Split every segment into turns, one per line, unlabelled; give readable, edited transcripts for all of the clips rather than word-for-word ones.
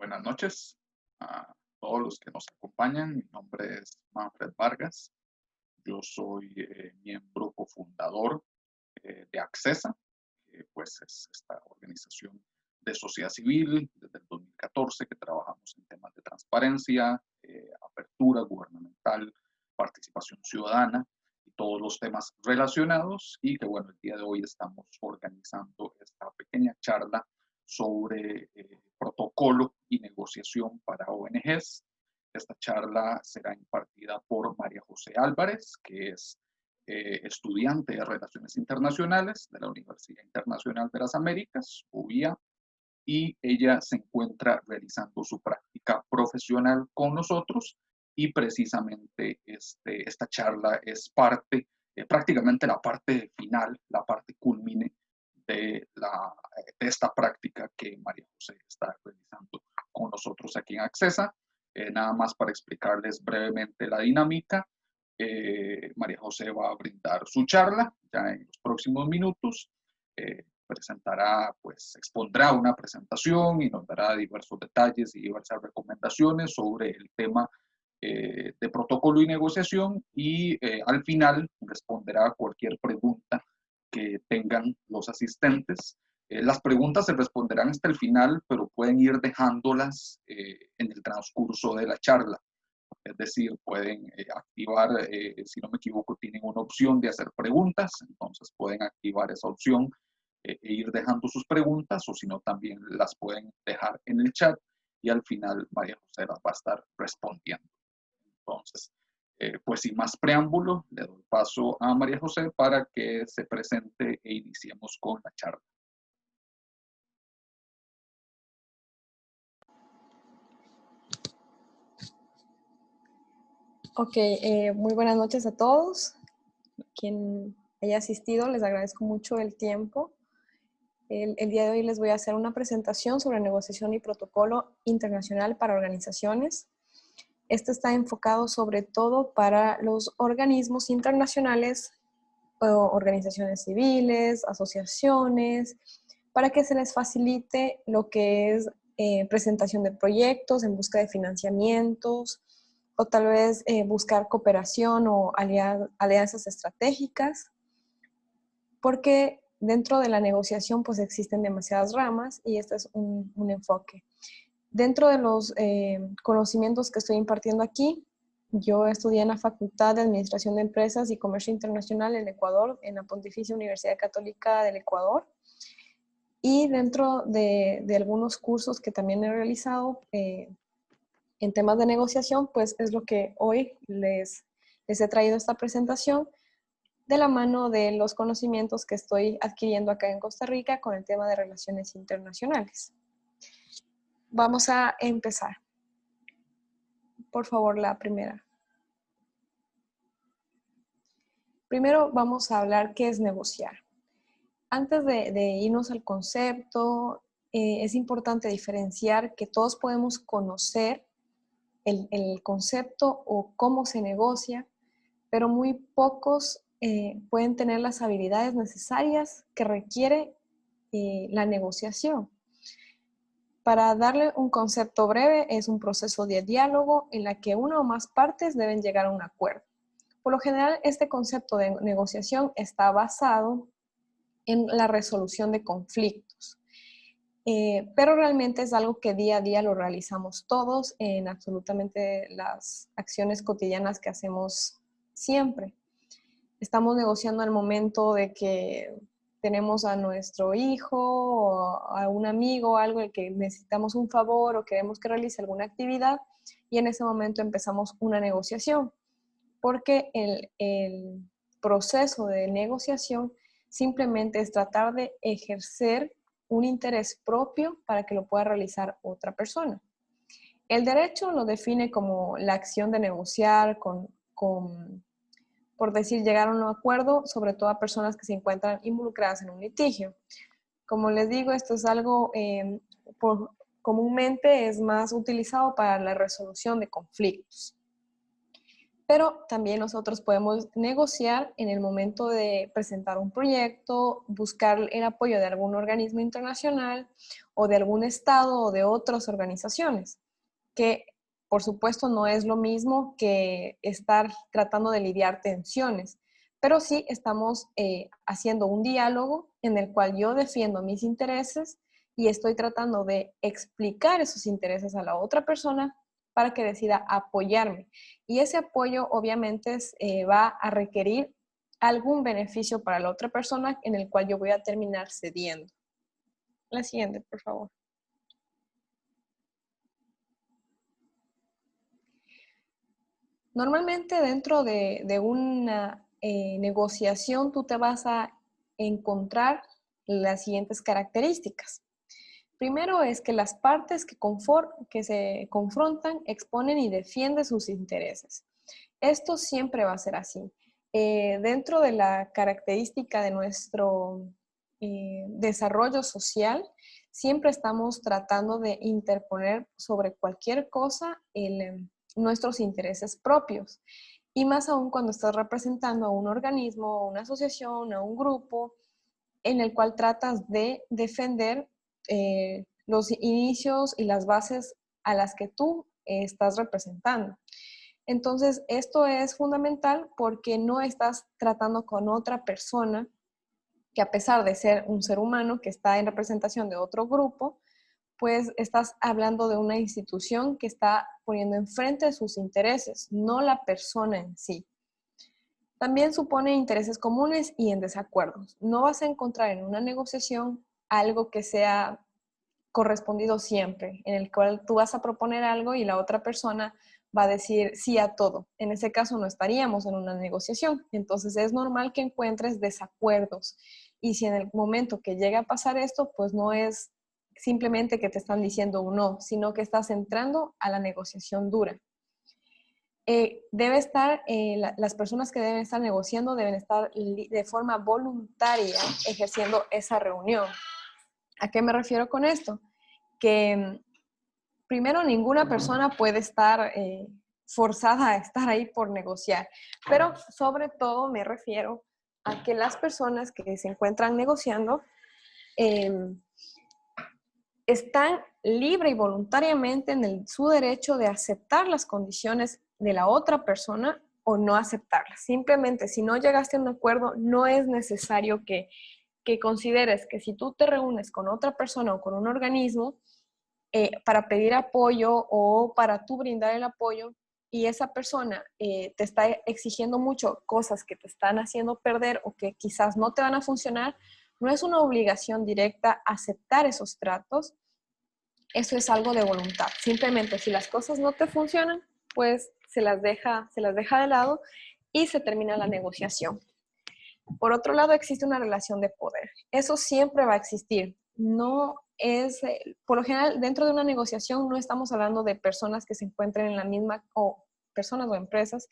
Buenas noches a todos los que nos acompañan. Mi nombre es Manfred Vargas. Yo soy miembro cofundador de Accesa, que pues es esta organización de sociedad civil desde el 2014 que trabajamos en temas de transparencia, apertura gubernamental, participación ciudadana y todos los temas relacionados, y que bueno, el día de hoy estamos organizando esta pequeña charla sobre protocolo y negociación para ONGs. Esta charla será impartida por María José Álvarez, que es estudiante de Relaciones Internacionales de la Universidad Internacional de las Américas, UIA, y ella se encuentra realizando su práctica profesional con nosotros, y precisamente esta charla es parte, prácticamente la parte final, la parte culmine de esta práctica que María José está realizando con nosotros aquí en Accesa. Nada más para explicarles brevemente la dinámica. María José va a brindar su charla ya en los próximos minutos. Presentará, pues expondrá una presentación y nos dará diversos detalles y diversas recomendaciones sobre el tema de protocolo y negociación, y al final responderá a cualquier pregunta que tengan los asistentes. Las preguntas se responderán hasta el final, pero pueden ir dejándolas en el transcurso de la charla. Es decir, pueden activar, si no me equivoco, tienen una opción de hacer preguntas, entonces pueden activar esa opción e ir dejando sus preguntas, o si no, también las pueden dejar en el chat y al final María José las va a estar respondiendo. Entonces, pues sin más preámbulo, le doy paso a María José para que se presente e iniciemos con la charla.
Ok, muy buenas noches a todos. Quien haya asistido, les agradezco mucho el tiempo. El día de hoy les voy a hacer una presentación sobre negociación y protocolo internacional para organizaciones. Esto está enfocado sobre todo para los organismos internacionales, organizaciones civiles, asociaciones, para que se les facilite lo que es presentación de proyectos en busca de financiamientos, o tal vez buscar cooperación o alianzas estratégicas, porque dentro de la negociación pues existen demasiadas ramas y este es un enfoque. Dentro de los conocimientos que estoy impartiendo aquí, yo estudié en la Facultad de Administración de Empresas y Comercio Internacional en Ecuador, en la Pontificia Universidad Católica del Ecuador, y dentro de algunos cursos que también he realizado en temas de negociación, pues es lo que hoy les he traído esta presentación de la mano de los conocimientos que estoy adquiriendo acá en Costa Rica con el tema de relaciones internacionales. Vamos a empezar. Por favor, la primera. Primero vamos a hablar qué es negociar. Antes de irnos al concepto, es importante diferenciar que todos podemos conocer el concepto o cómo se negocia, pero muy pocos pueden tener las habilidades necesarias que requiere la negociación. Para darle un concepto breve, es un proceso de diálogo en la que una o más partes deben llegar a un acuerdo. Por lo general, este concepto de negociación está basado en la resolución de conflictos. Pero realmente es algo que día a día lo realizamos todos en absolutamente las acciones cotidianas que hacemos siempre. Estamos negociando al momento de que tenemos a nuestro hijo o a un amigo o algo de que necesitamos un favor o queremos que realice alguna actividad, y en ese momento empezamos una negociación, porque el proceso de negociación simplemente es tratar de ejercer un interés propio para que lo pueda realizar otra persona. El derecho lo define como la acción de negociar por decir, llegar a un acuerdo, sobre todo a personas que se encuentran involucradas en un litigio. Como les digo, esto es algo comúnmente es más utilizado para la resolución de conflictos. Pero también nosotros podemos negociar en el momento de presentar un proyecto, buscar el apoyo de algún organismo internacional o de algún estado o de otras organizaciones, que por supuesto no es lo mismo que estar tratando de lidiar tensiones, pero sí estamos haciendo un diálogo en el cual yo defiendo mis intereses y estoy tratando de explicar esos intereses a la otra persona para que decida apoyarme. Y ese apoyo obviamente va a requerir algún beneficio para la otra persona en el cual yo voy a terminar cediendo. La siguiente, por favor. Normalmente dentro de una negociación tú te vas a encontrar las siguientes características. Primero es que las partes que se confrontan exponen y defienden sus intereses. Esto siempre va a ser así. Dentro de la característica de nuestro desarrollo social, siempre estamos tratando de interponer sobre cualquier cosa nuestros intereses propios. Y más aún cuando estás representando a un organismo, a una asociación, a un grupo, en el cual tratas de defender los inicios y las bases a las que tú estás representando. Entonces, esto es fundamental porque no estás tratando con otra persona que a pesar de ser un ser humano que está en representación de otro grupo, pues estás hablando de una institución que está poniendo enfrente sus intereses, no la persona en sí. También supone intereses comunes y en desacuerdos. No vas a encontrar en una negociación algo que sea correspondido siempre, en el cual tú vas a proponer algo y la otra persona va a decir sí a todo. En ese caso no estaríamos en una negociación. Entonces es normal que encuentres desacuerdos. Y si en el momento que llega a pasar esto, pues no es simplemente que te están diciendo un no, sino que estás entrando a la negociación dura. Las personas que deben estar negociando deben estar de forma voluntaria ejerciendo esa reunión. ¿A qué me refiero con esto? Que primero ninguna persona puede estar forzada a estar ahí por negociar, pero sobre todo me refiero a que las personas que se encuentran negociando están libre y voluntariamente en su derecho de aceptar las condiciones de la otra persona o no aceptarlas. Simplemente, si no llegaste a un acuerdo, no es necesario que consideres que si tú te reúnes con otra persona o con un organismo para pedir apoyo o para tú brindar el apoyo y esa persona te está exigiendo mucho cosas que te están haciendo perder o que quizás no te van a funcionar, no es una obligación directa aceptar esos tratos. Eso es algo de voluntad. Simplemente si las cosas no te funcionan, pues se las deja de lado y se termina la negociación. Por otro lado, existe una relación de poder. Eso siempre va a existir. No es, por lo general, dentro de una negociación no estamos hablando de personas que se encuentren en la misma, o personas o empresas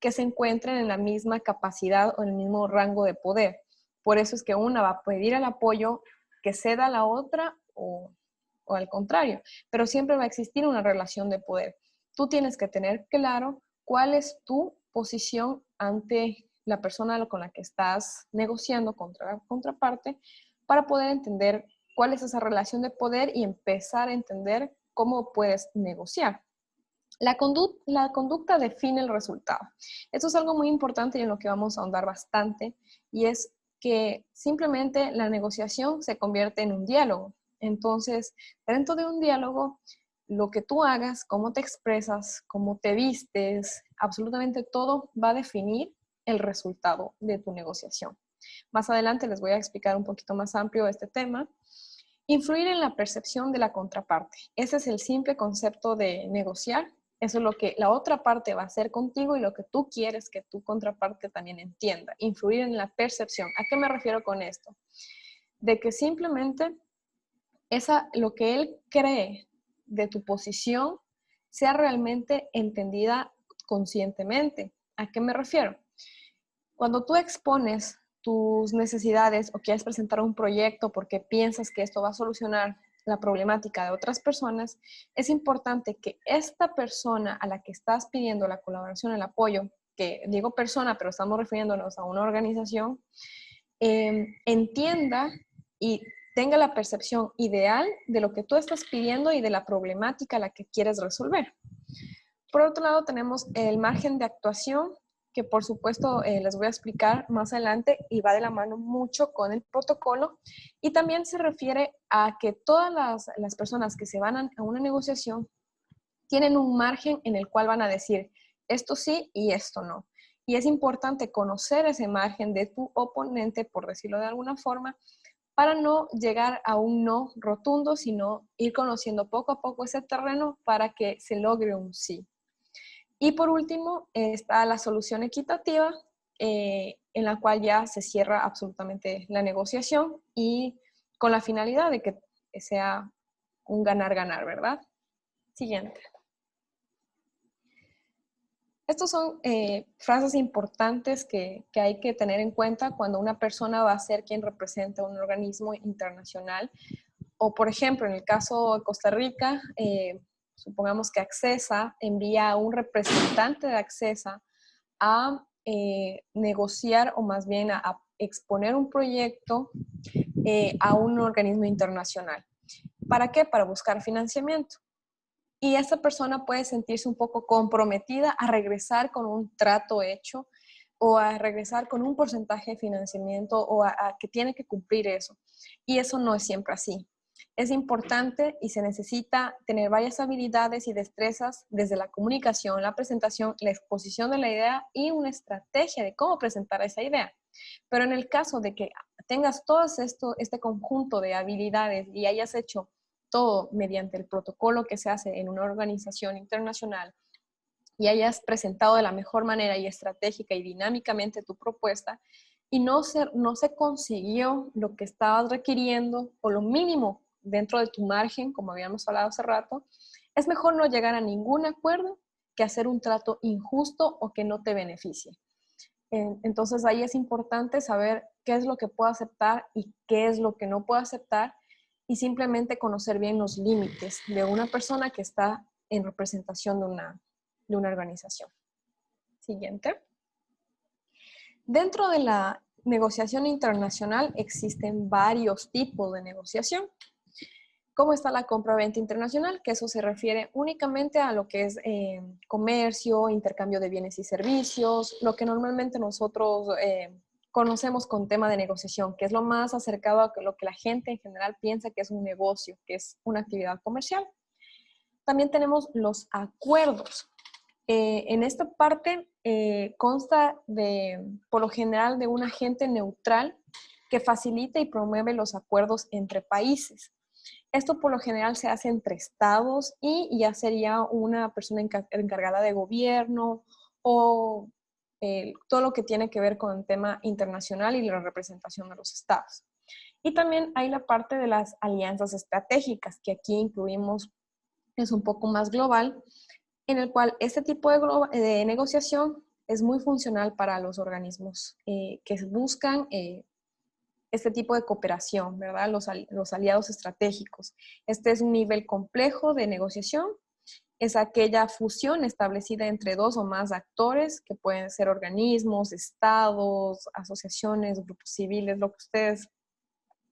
que se encuentren en la misma capacidad o en el mismo rango de poder. Por eso es que una va a pedir el apoyo que ceda a la otra o al contrario, pero siempre va a existir una relación de poder. Tú tienes que tener claro cuál es tu posición ante la persona con la que estás negociando contra la contraparte para poder entender cuál es esa relación de poder y empezar a entender cómo puedes negociar. La conducta define el resultado. Esto es algo muy importante y en lo que vamos a ahondar bastante, y es que simplemente la negociación se convierte en un diálogo. Entonces, dentro de un diálogo, lo que tú hagas, cómo te expresas, cómo te vistes, absolutamente todo va a definir el resultado de tu negociación. Más adelante les voy a explicar un poquito más amplio este tema. Influir en la percepción de la contraparte. Ese es el simple concepto de negociar. Eso es lo que la otra parte va a hacer contigo y lo que tú quieres que tu contraparte también entienda. Influir en la percepción. ¿A qué me refiero con esto? De que simplemente lo que él cree de tu posición sea realmente entendida conscientemente. ¿A qué me refiero? Cuando tú expones tus necesidades o quieres presentar un proyecto porque piensas que esto va a solucionar la problemática de otras personas, es importante que esta persona a la que estás pidiendo la colaboración, el apoyo, que digo persona, pero estamos refiriéndonos a una organización, entienda y tenga la percepción ideal de lo que tú estás pidiendo y de la problemática a la que quieres resolver. Por otro lado, tenemos el margen de actuación, que por supuesto les voy a explicar más adelante y va de la mano mucho con el protocolo. Y también se refiere a que todas las personas que se van a una negociación tienen un margen en el cual van a decir esto sí y esto no. Y es importante conocer ese margen de tu oponente, por decirlo de alguna forma, para no llegar a un no rotundo, sino ir conociendo poco a poco ese terreno para que se logre un sí. Y por último, está la solución equitativa, en la cual ya se cierra absolutamente la negociación y con la finalidad de que sea un ganar-ganar, ¿verdad? Siguiente. Estos son frases importantes que hay que tener en cuenta cuando una persona va a ser quien representa un organismo internacional. O, por ejemplo, en el caso de Costa Rica, supongamos que Accesa envía a un representante de Accesa a negociar o más bien a exponer un proyecto a un organismo internacional. ¿Para qué? Para buscar financiamiento. Y esa persona puede sentirse un poco comprometida a regresar con un trato hecho o a regresar con un porcentaje de financiamiento o a que tiene que cumplir eso. Y eso no es siempre así. Es importante y se necesita tener varias habilidades y destrezas desde la comunicación, la presentación, la exposición de la idea y una estrategia de cómo presentar esa idea. Pero en el caso de que tengas todo este conjunto de habilidades y hayas hecho todo mediante el protocolo que se hace en una organización internacional y hayas presentado de la mejor manera y estratégica y dinámicamente tu propuesta y no se consiguió lo que estabas requiriendo o lo mínimo dentro de tu margen, como habíamos hablado hace rato, es mejor no llegar a ningún acuerdo que hacer un trato injusto o que no te beneficie. Entonces ahí es importante saber qué es lo que puedo aceptar y qué es lo que no puedo aceptar y simplemente conocer bien los límites de una persona que está en representación de una organización. Siguiente. Dentro de la negociación internacional existen varios tipos de negociación. ¿Cómo está la compra-venta internacional? Que eso se refiere únicamente a lo que es comercio, intercambio de bienes y servicios, lo que normalmente nosotros conocemos con tema de negociación, que es lo más acercado a lo que la gente en general piensa que es un negocio, que es una actividad comercial. También tenemos los acuerdos. En esta parte consta por lo general de un agente neutral que facilita y promueve los acuerdos entre países. Esto por lo general se hace entre estados y ya sería una persona encargada de gobierno o todo lo que tiene que ver con el tema internacional y la representación de los estados. Y también hay la parte de las alianzas estratégicas, que aquí incluimos, es un poco más global, en el cual este tipo de negociación es muy funcional para los organismos que buscan este tipo de cooperación, ¿verdad? Los aliados estratégicos. Este es un nivel complejo de negociación. Es aquella fusión establecida entre dos o más actores, que pueden ser organismos, estados, asociaciones, grupos civiles, lo que ustedes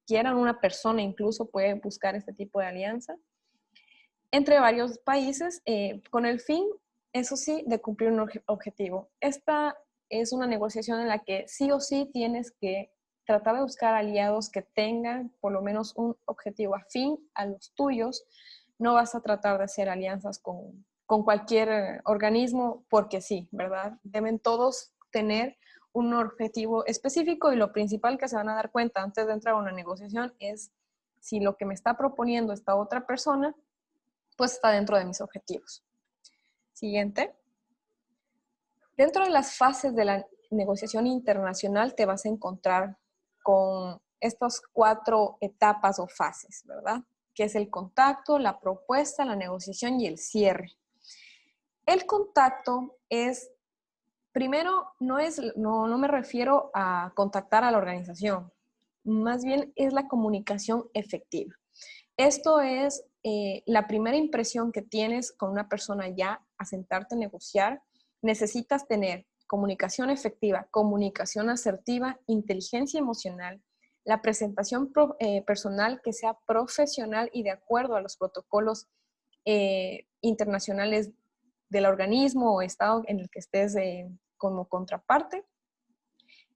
quieran. Una persona incluso puede buscar este tipo de alianza entre varios países con el fin, eso sí, de cumplir un objetivo. Esta es una negociación en la que sí o sí tienes que tratar de buscar aliados que tengan por lo menos un objetivo afín a los tuyos. No vas a tratar de hacer alianzas con cualquier organismo porque sí, ¿verdad? Deben todos tener un objetivo específico y lo principal que se van a dar cuenta antes de entrar a una negociación es si lo que me está proponiendo esta otra persona pues está dentro de mis objetivos. Siguiente. Dentro de las fases de la negociación internacional te vas a encontrar con estas 4 etapas o fases, ¿verdad? Que es el contacto, la propuesta, la negociación y el cierre. El contacto es, primero, no me refiero a contactar a la organización, más bien es la comunicación efectiva. Esto es la primera impresión que tienes con una persona ya a sentarte a negociar. Necesitas tener comunicación efectiva, comunicación asertiva, inteligencia emocional, la presentación personal que sea profesional y de acuerdo a los protocolos internacionales del organismo o estado en el que estés como contraparte.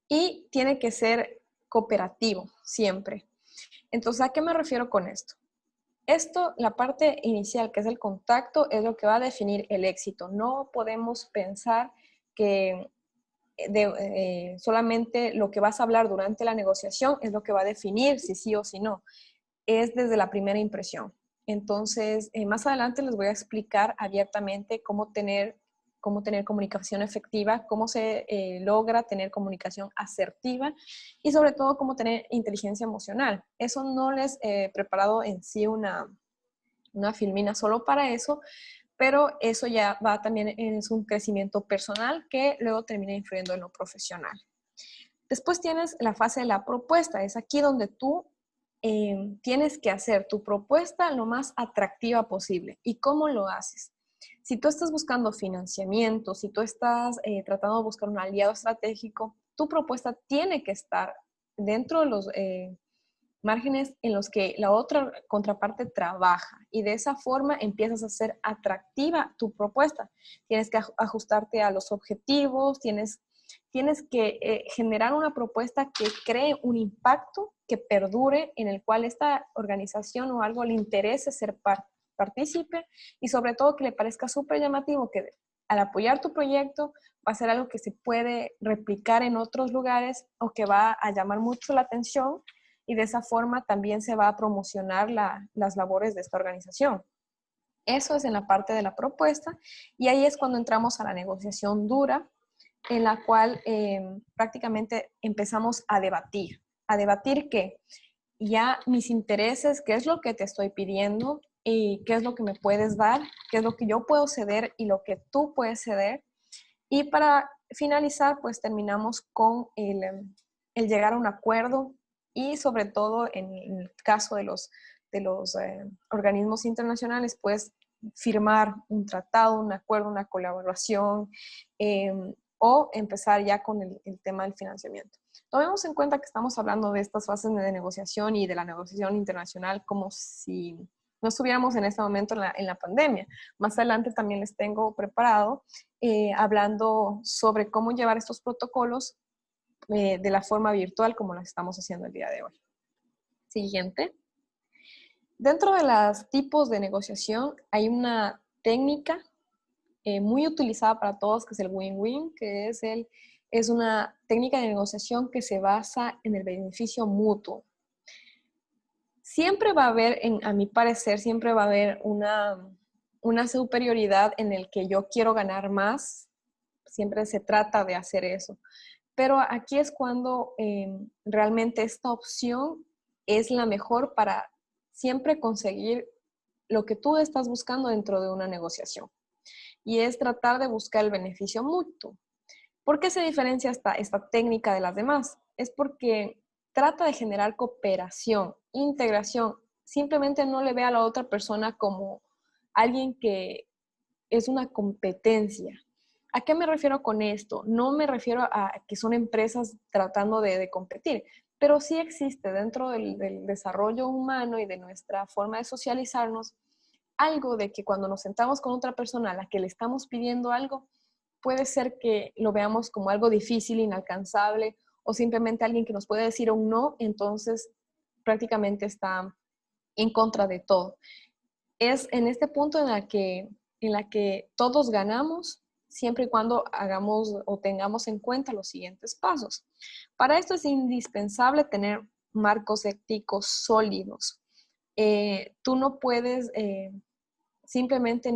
Y tiene que ser cooperativo siempre. Entonces, ¿a qué me refiero con esto? Esto, la parte inicial, que es el contacto, es lo que va a definir el éxito. No podemos pensar que solamente lo que vas a hablar durante la negociación es lo que va a definir si sí o si no. Es desde la primera impresión. Entonces, más adelante les voy a explicar abiertamente cómo tener comunicación efectiva, cómo se logra tener comunicación asertiva y sobre todo cómo tener inteligencia emocional. Eso no les he preparado en sí una filmina solo para eso, pero eso ya va también en un crecimiento personal que luego termina influyendo en lo profesional. Después tienes la fase de la propuesta. Es aquí donde tú tienes que hacer tu propuesta lo más atractiva posible. ¿Y cómo lo haces? Si tú estás buscando financiamiento, si tú estás tratando de buscar un aliado estratégico, tu propuesta tiene que estar dentro de los márgenes en los que la otra contraparte trabaja y de esa forma empiezas a hacer atractiva tu propuesta. Tienes que ajustarte a los objetivos, tienes que generar una propuesta que cree un impacto que perdure, en el cual esta organización o algo le interese ser partícipe y sobre todo que le parezca súper llamativo, que al apoyar tu proyecto va a ser algo que se puede replicar en otros lugares o que va a llamar mucho la atención y de esa forma también se va a promocionar las labores de esta organización. Eso es en la parte de la propuesta y ahí es cuando entramos a la negociación dura, en la cual prácticamente empezamos a debatir. ¿A debatir qué? Ya mis intereses, qué es lo que te estoy pidiendo y qué es lo que me puedes dar, qué es lo que yo puedo ceder y lo que tú puedes ceder. Y para finalizar, pues terminamos con el llegar a un acuerdo y sobre todo en el caso de los organismos internacionales, pues firmar un tratado, un acuerdo, una colaboración o empezar ya con el tema del financiamiento. Tomemos en cuenta que estamos hablando de estas fases de negociación y de la negociación internacional como si no estuviéramos en este momento en la pandemia. Más adelante también les tengo preparado hablando sobre cómo llevar estos protocolos de la forma virtual como lo estamos haciendo el día de hoy. Siguiente. Dentro de los tipos de negociación hay una técnica muy utilizada para todos, que es el win-win, que es una técnica de negociación que se basa en el beneficio mutuo. Siempre va a haber, a mi parecer, siempre va a haber una superioridad en el que yo quiero ganar más. Siempre se trata de hacer eso. Pero aquí es cuando realmente esta opción es la mejor para siempre conseguir lo que tú estás buscando dentro de una negociación. Y es tratar de buscar el beneficio mutuo. ¿Por qué se diferencia esta técnica de las demás? Es porque trata de generar cooperación, integración. Simplemente no le ve a la otra persona como alguien que es una competencia. ¿A qué me refiero con esto? No me refiero a que son empresas tratando de competir, pero sí existe dentro del desarrollo humano y de nuestra forma de socializarnos algo de que cuando nos sentamos con otra persona a la que le estamos pidiendo algo, puede ser que lo veamos como algo difícil, inalcanzable, o simplemente alguien que nos puede decir un no, entonces prácticamente está en contra de todo. Es en este punto en la que todos ganamos, siempre y cuando hagamos o tengamos en cuenta los siguientes pasos. Para esto es indispensable tener marcos éticos sólidos. Tú no puedes simplemente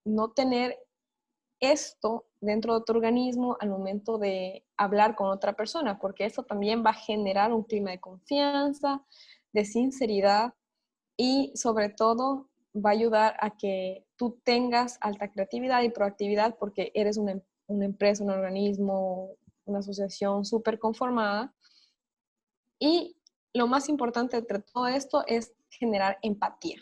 no tener esto dentro de tu organismo al momento de hablar con otra persona, porque eso también va a generar un clima de confianza, de sinceridad y sobre todo va a ayudar a que tú tengas alta creatividad y proactividad porque eres una empresa, un organismo, una asociación súper conformada. Y lo más importante de todo esto es generar empatía.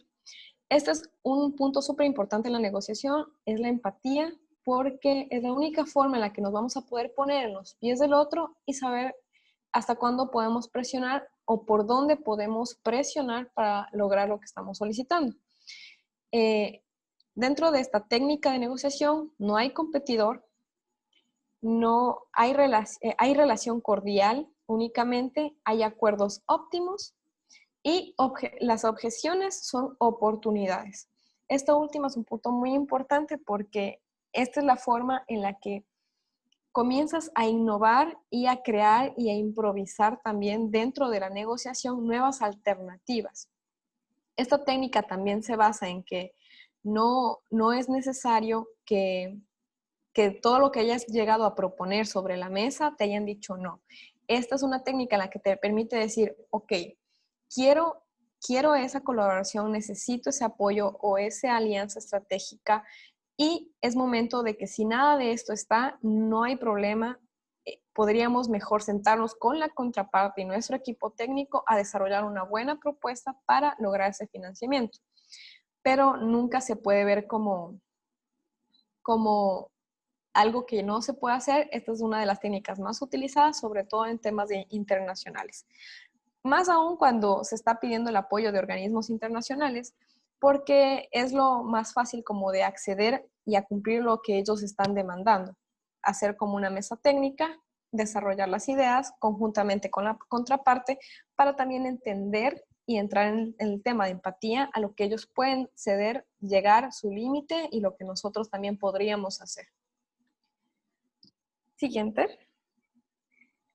Este es un punto súper importante en la negociación, es la empatía, porque es la única forma en la que nos vamos a poder poner en los pies del otro y saber hasta cuándo podemos presionar o por dónde podemos presionar para lograr lo que estamos solicitando. Dentro de esta técnica de negociación no hay competidor, no hay, hay relación cordial, únicamente hay acuerdos óptimos y las objeciones son oportunidades. Esto último es un punto muy importante porque esta es la forma en la que comienzas a innovar y a crear y a improvisar también dentro de la negociación nuevas alternativas. Esta técnica también se basa en que no es necesario que todo lo que hayas llegado a proponer sobre la mesa te hayan dicho no. Esta es una técnica en la que te permite decir, ok, quiero esa colaboración, necesito ese apoyo o esa alianza estratégica y es momento de que si nada de esto está, no hay problema, podríamos mejor sentarnos con la contraparte y nuestro equipo técnico a desarrollar una buena propuesta para lograr ese financiamiento. Pero nunca se puede ver como algo que no se puede hacer. Esta es una de las técnicas más utilizadas, sobre todo en temas internacionales. Más aún cuando se está pidiendo el apoyo de organismos internacionales, porque es lo más fácil como de acceder y a cumplir lo que ellos están demandando. Hacer como una mesa técnica, desarrollar las ideas conjuntamente con la contraparte para también entender y entrar en el tema de empatía a lo que ellos pueden ceder, llegar a su límite y lo que nosotros también podríamos hacer. Siguiente.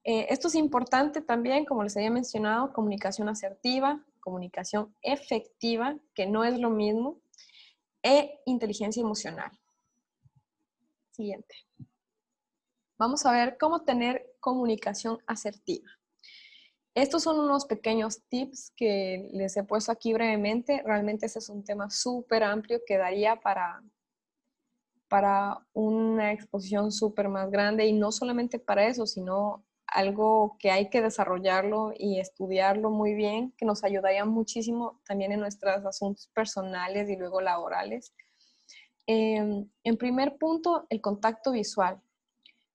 Esto es importante también, como les había mencionado, comunicación asertiva, comunicación efectiva, que no es lo mismo, e inteligencia emocional. Siguiente. Vamos a ver cómo tener comunicación asertiva. Estos son unos pequeños tips que les he puesto aquí brevemente. Realmente ese es un tema súper amplio que daría para una exposición súper más grande y no solamente para eso, sino algo que hay que desarrollarlo y estudiarlo muy bien, que nos ayudaría muchísimo también en nuestros asuntos personales y luego laborales. En primer punto, el contacto visual.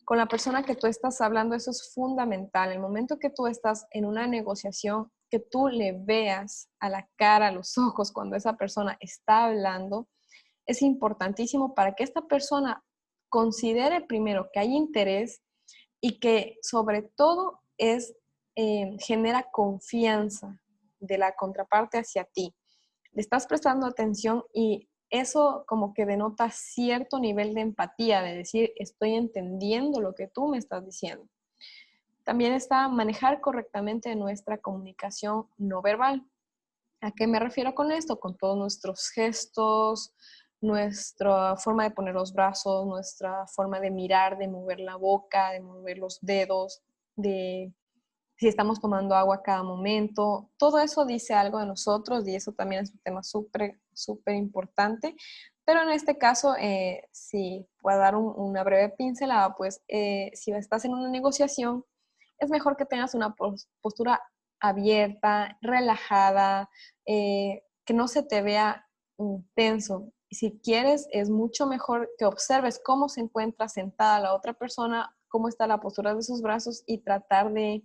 Con la persona que tú estás hablando, eso es fundamental. El momento que tú estás en una negociación, que tú le veas a la cara, a los ojos, cuando esa persona está hablando, es importantísimo para que esta persona considere primero que hay interés y que sobre todo genera confianza de la contraparte hacia ti. Le estás prestando atención y eso como que denota cierto nivel de empatía, de decir, estoy entendiendo lo que tú me estás diciendo. También está manejar correctamente nuestra comunicación no verbal. ¿A qué me refiero con esto? Con todos nuestros gestos, nuestra forma de poner los brazos, nuestra forma de mirar, de mover la boca, de mover los dedos, de si estamos tomando agua a cada momento. Todo eso dice algo de nosotros y eso también es un tema súper, súper importante. Pero en este caso, si puedo dar una breve pincelada, pues si estás en una negociación, es mejor que tengas una postura abierta, relajada, que no se te vea tenso. Y si quieres, es mucho mejor que observes cómo se encuentra sentada la otra persona, cómo está la postura de sus brazos y tratar de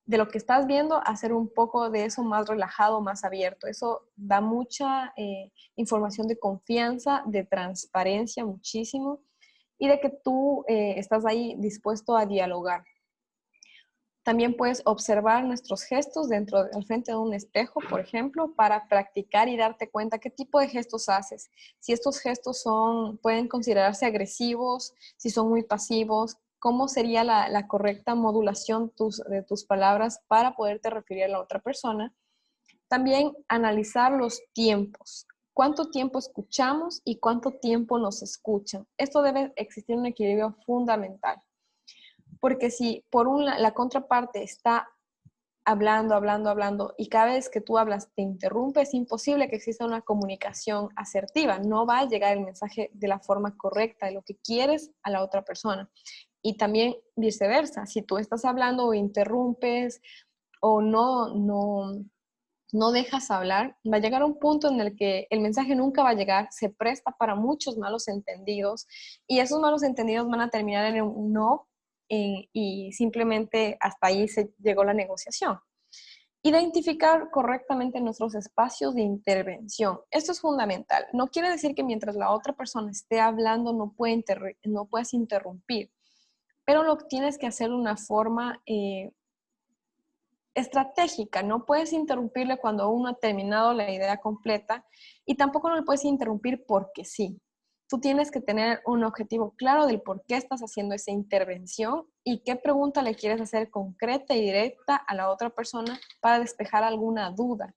lo que estás viendo, hacer un poco de eso más relajado, más abierto. Eso da mucha información de confianza, de transparencia, muchísimo, y de que tú estás ahí dispuesto a dialogar. También puedes observar nuestros gestos al frente de un espejo, por ejemplo, para practicar y darte cuenta qué tipo de gestos haces. Si estos gestos pueden considerarse agresivos, si son muy pasivos, cómo sería la correcta modulación de tus palabras para poderte referir a la otra persona. También analizar los tiempos. ¿Cuánto tiempo escuchamos y cuánto tiempo nos escuchan? Esto debe existir un equilibrio fundamental. Porque si por la contraparte está hablando y cada vez que tú hablas te interrumpe, es imposible que exista una comunicación asertiva. No va a llegar el mensaje de la forma correcta, de lo que quieres a la otra persona. Y también viceversa, si tú estás hablando o interrumpes o no no dejas hablar, va a llegar a un punto en el que el mensaje nunca va a llegar, se presta para muchos malos entendidos y esos malos entendidos van a terminar en un no y simplemente hasta ahí se llegó la negociación. Identificar correctamente nuestros espacios de intervención. Esto es fundamental. No quiere decir que mientras la otra persona esté hablando no puedas interrumpir, pero lo tienes que hacer de una forma estratégica. No puedes interrumpirle cuando aún no ha terminado la idea completa y tampoco no le puedes interrumpir porque sí. Tú tienes que tener un objetivo claro del por qué estás haciendo esa intervención y qué pregunta le quieres hacer concreta y directa a la otra persona para despejar alguna duda.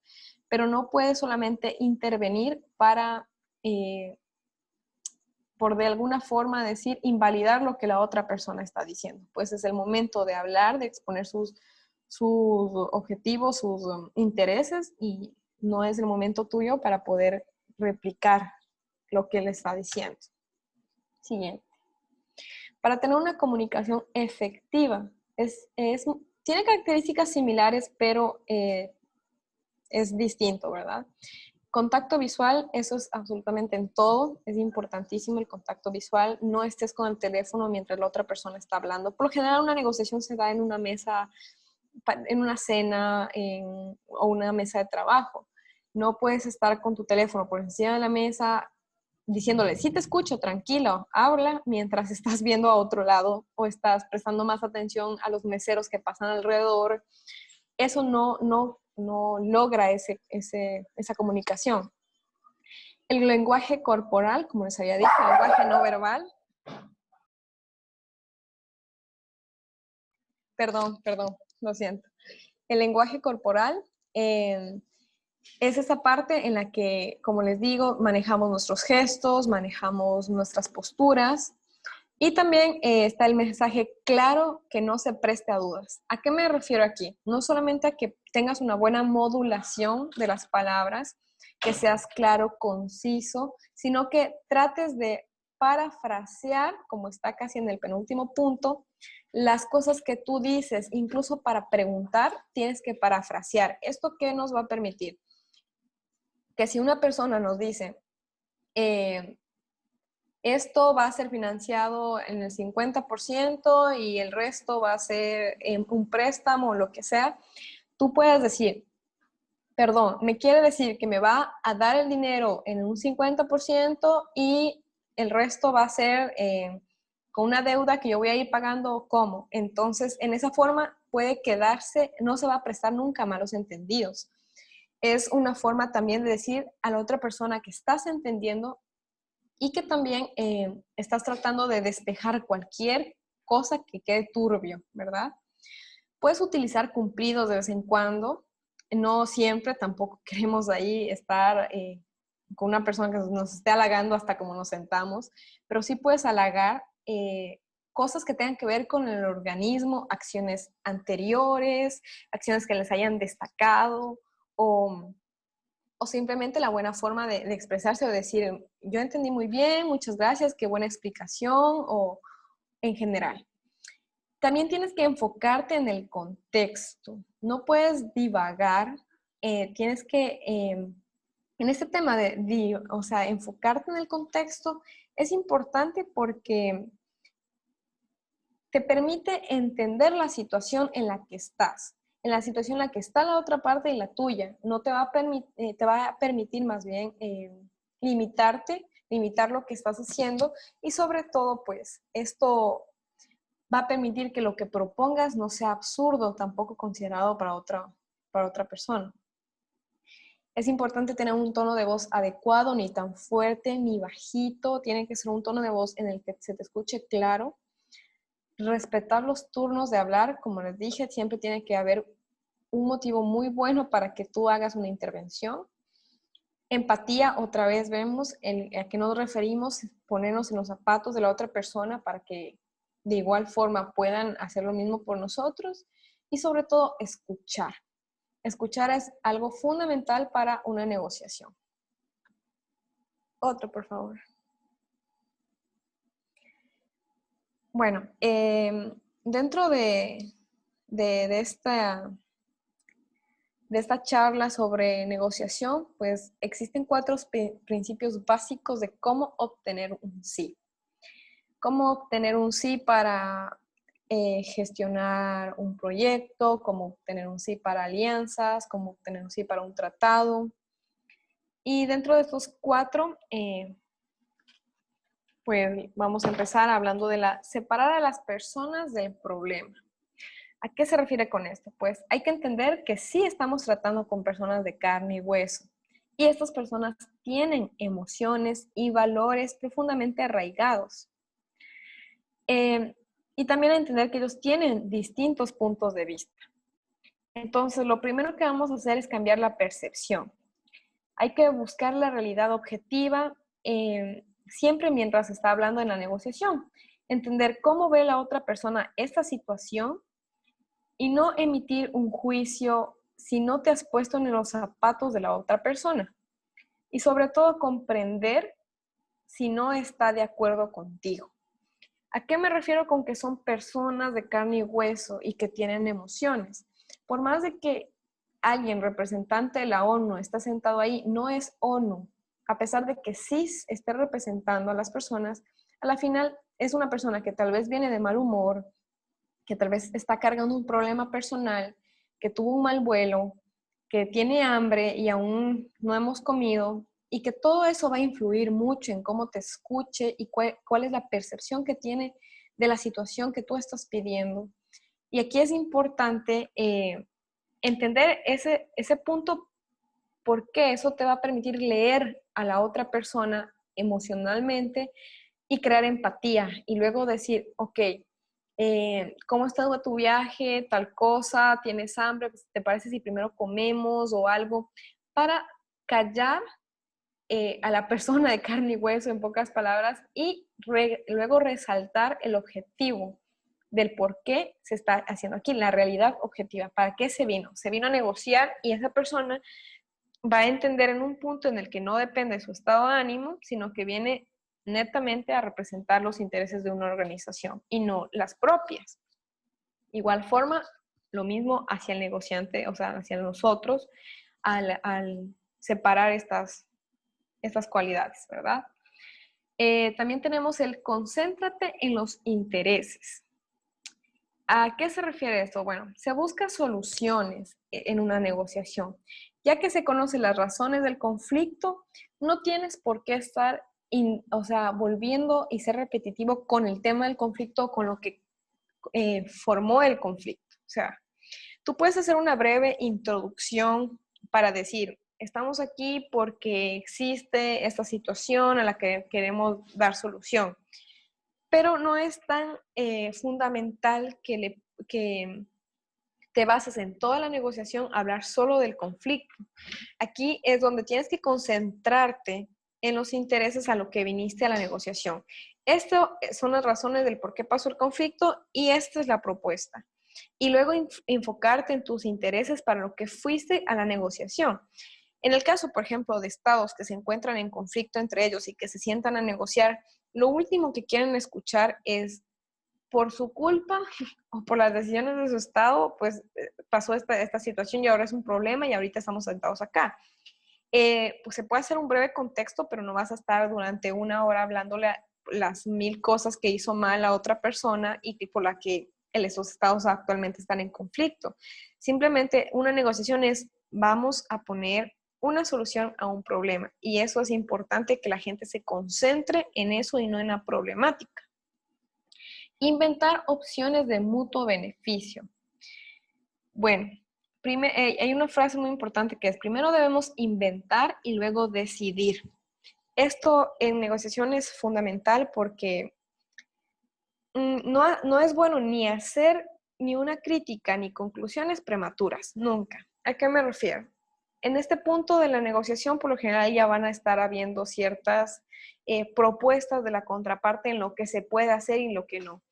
Pero no puedes solamente intervenir para, por de alguna forma decir, invalidar lo que la otra persona está diciendo. Pues es el momento de hablar, de exponer sus objetivos, sus intereses y no es el momento tuyo para poder replicar lo que él está diciendo. Siguiente. Para tener una comunicación efectiva, tiene características similares, pero es distinto, ¿verdad? Contacto visual, eso es absolutamente en todo, es importantísimo el contacto visual, no estés con el teléfono mientras la otra persona está hablando. Por lo general una negociación se da en una mesa, en una cena o una mesa de trabajo. No puedes estar con tu teléfono por encima de la mesa diciéndole, sí te escucho, tranquilo, habla mientras estás viendo a otro lado o estás prestando más atención a los meseros que pasan alrededor. Eso no logra esa comunicación. El lenguaje corporal, como les había dicho, el lenguaje no verbal. Perdón, lo siento. El lenguaje corporal es esa parte en la que, como les digo, manejamos nuestros gestos, manejamos nuestras posturas y también está el mensaje claro que no se preste a dudas. ¿A qué me refiero aquí? No solamente a que tengas una buena modulación de las palabras, que seas claro, conciso, sino que trates de parafrasear, como está casi en el penúltimo punto, las cosas que tú dices, incluso para preguntar, tienes que parafrasear. ¿Esto qué nos va a permitir? Que si una persona nos dice, esto va a ser financiado en el 50% y el resto va a ser en un préstamo o lo que sea, tú puedes decir, perdón, me quiere decir que me va a dar el dinero en un 50% y el resto va a ser con una deuda que yo voy a ir pagando, ¿cómo? Entonces, en esa forma puede quedarse, no se va a prestar nunca a malos entendidos. Es una forma también de decir a la otra persona que estás entendiendo y que también estás tratando de despejar cualquier cosa que quede turbio, ¿verdad? Puedes utilizar cumplidos de vez en cuando, no siempre, tampoco queremos ahí estar con una persona que nos esté halagando hasta como nos sentamos, pero sí puedes halagar cosas que tengan que ver con el organismo, acciones anteriores, acciones que les hayan destacado o simplemente la buena forma de expresarse o decir, yo entendí muy bien, muchas gracias, qué buena explicación o en general. También tienes que enfocarte en el contexto, no puedes divagar, tienes que, en este tema o sea, enfocarte en el contexto es importante porque te permite entender la situación en la que estás, en la situación en la que está la otra parte y la tuya. No te va a, te va a permitir más bien limitar lo que estás haciendo y sobre todo, pues, esto va a permitir que lo que propongas no sea absurdo, tampoco considerado para otra persona. Es importante tener un tono de voz adecuado, ni tan fuerte ni bajito. Tiene que ser un tono de voz en el que se te escuche claro. Respetar los turnos de hablar, como les dije, siempre tiene que haber un motivo muy bueno para que tú hagas una intervención. Empatía, otra vez vemos a qué nos referimos, ponernos en los zapatos de la otra persona para que de igual forma puedan hacer lo mismo por nosotros. Y sobre todo, escuchar. Escuchar es algo fundamental para una negociación. Otro, por favor. Bueno, dentro de de esta charla sobre negociación, pues existen 4 principios básicos de cómo obtener un sí. Cómo obtener un sí para gestionar un proyecto, cómo obtener un sí para alianzas, cómo obtener un sí para un tratado. Y dentro de estos 4, pues vamos a empezar hablando de separar a las personas del problema. ¿A qué se refiere con esto? Pues hay que entender que sí estamos tratando con personas de carne y hueso. Y estas personas tienen emociones y valores profundamente arraigados. Y también entender que ellos tienen distintos puntos de vista. Entonces, lo primero que vamos a hacer es cambiar la percepción. Hay que buscar la realidad objetiva siempre mientras se está hablando en la negociación. Entender cómo ve la otra persona esta situación y no emitir un juicio si no te has puesto en los zapatos de la otra persona. Y sobre todo comprender si no está de acuerdo contigo. ¿A qué me refiero con que son personas de carne y hueso y que tienen emociones? Por más de que alguien representante de la ONU está sentado ahí, no es ONU. A pesar de que sí esté representando a las personas, a la final es una persona que tal vez viene de mal humor, que tal vez está cargando un problema personal, que tuvo un mal vuelo, que tiene hambre y aún no hemos comido, y que todo eso va a influir mucho en cómo te escuche y cuál es la percepción que tiene de la situación que tú estás pidiendo. Y aquí es importante entender ese punto, porque eso te va a permitir leer a la otra persona emocionalmente y crear empatía y luego decir, ok, ¿cómo está tu viaje? Tal cosa, ¿tienes hambre? ¿Te parece si primero comemos o algo? Para callar a la persona de carne y hueso, en pocas palabras, y luego resaltar el objetivo del por qué se está haciendo aquí, la realidad objetiva. ¿Para qué se vino? Se vino a negociar y esa persona va a entender en un punto en el que no depende de su estado de ánimo, sino que viene netamente a representar los intereses de una organización y no las propias. Igual forma, lo mismo hacia el negociante, o sea, hacia nosotros, al separar estas cualidades, ¿verdad? También tenemos el concéntrate en los intereses. ¿A qué se refiere esto? Bueno, se busca soluciones en una negociación. Ya que se conocen las razones del conflicto, no tienes por qué estar volviendo y ser repetitivo con el tema del conflicto, con lo que formó el conflicto. O sea, tú puedes hacer una breve introducción para decir, estamos aquí porque existe esta situación a la que queremos dar solución. Pero no es tan fundamental que te bases en toda la negociación a hablar solo del conflicto. Aquí es donde tienes que concentrarte en los intereses a lo que viniste a la negociación. Estas son las razones del por qué pasó el conflicto y esta es la propuesta. Y luego enfocarte en tus intereses para lo que fuiste a la negociación. En el caso, por ejemplo, de estados que se encuentran en conflicto entre ellos y que se sientan a negociar, lo último que quieren escuchar es por su culpa o por las decisiones de su estado, pues pasó esta situación y ahora es un problema y ahorita estamos sentados acá. Pues se puede hacer un breve contexto, pero no vas a estar durante una hora hablándole las 1000 cosas que hizo mal a otra persona y por la que esos estados actualmente están en conflicto. Simplemente una negociación es, vamos a poner una solución a un problema y eso es importante que la gente se concentre en eso y no en la problemática. Inventar opciones de mutuo beneficio. Bueno, hay una frase muy importante que es, primero debemos inventar y luego decidir. Esto en negociación es fundamental porque no es bueno ni hacer ni una crítica ni conclusiones prematuras, nunca. ¿A qué me refiero? En este punto de la negociación, por lo general, ya van a estar habiendo ciertas propuestas de la contraparte en lo que se puede hacer y lo que no.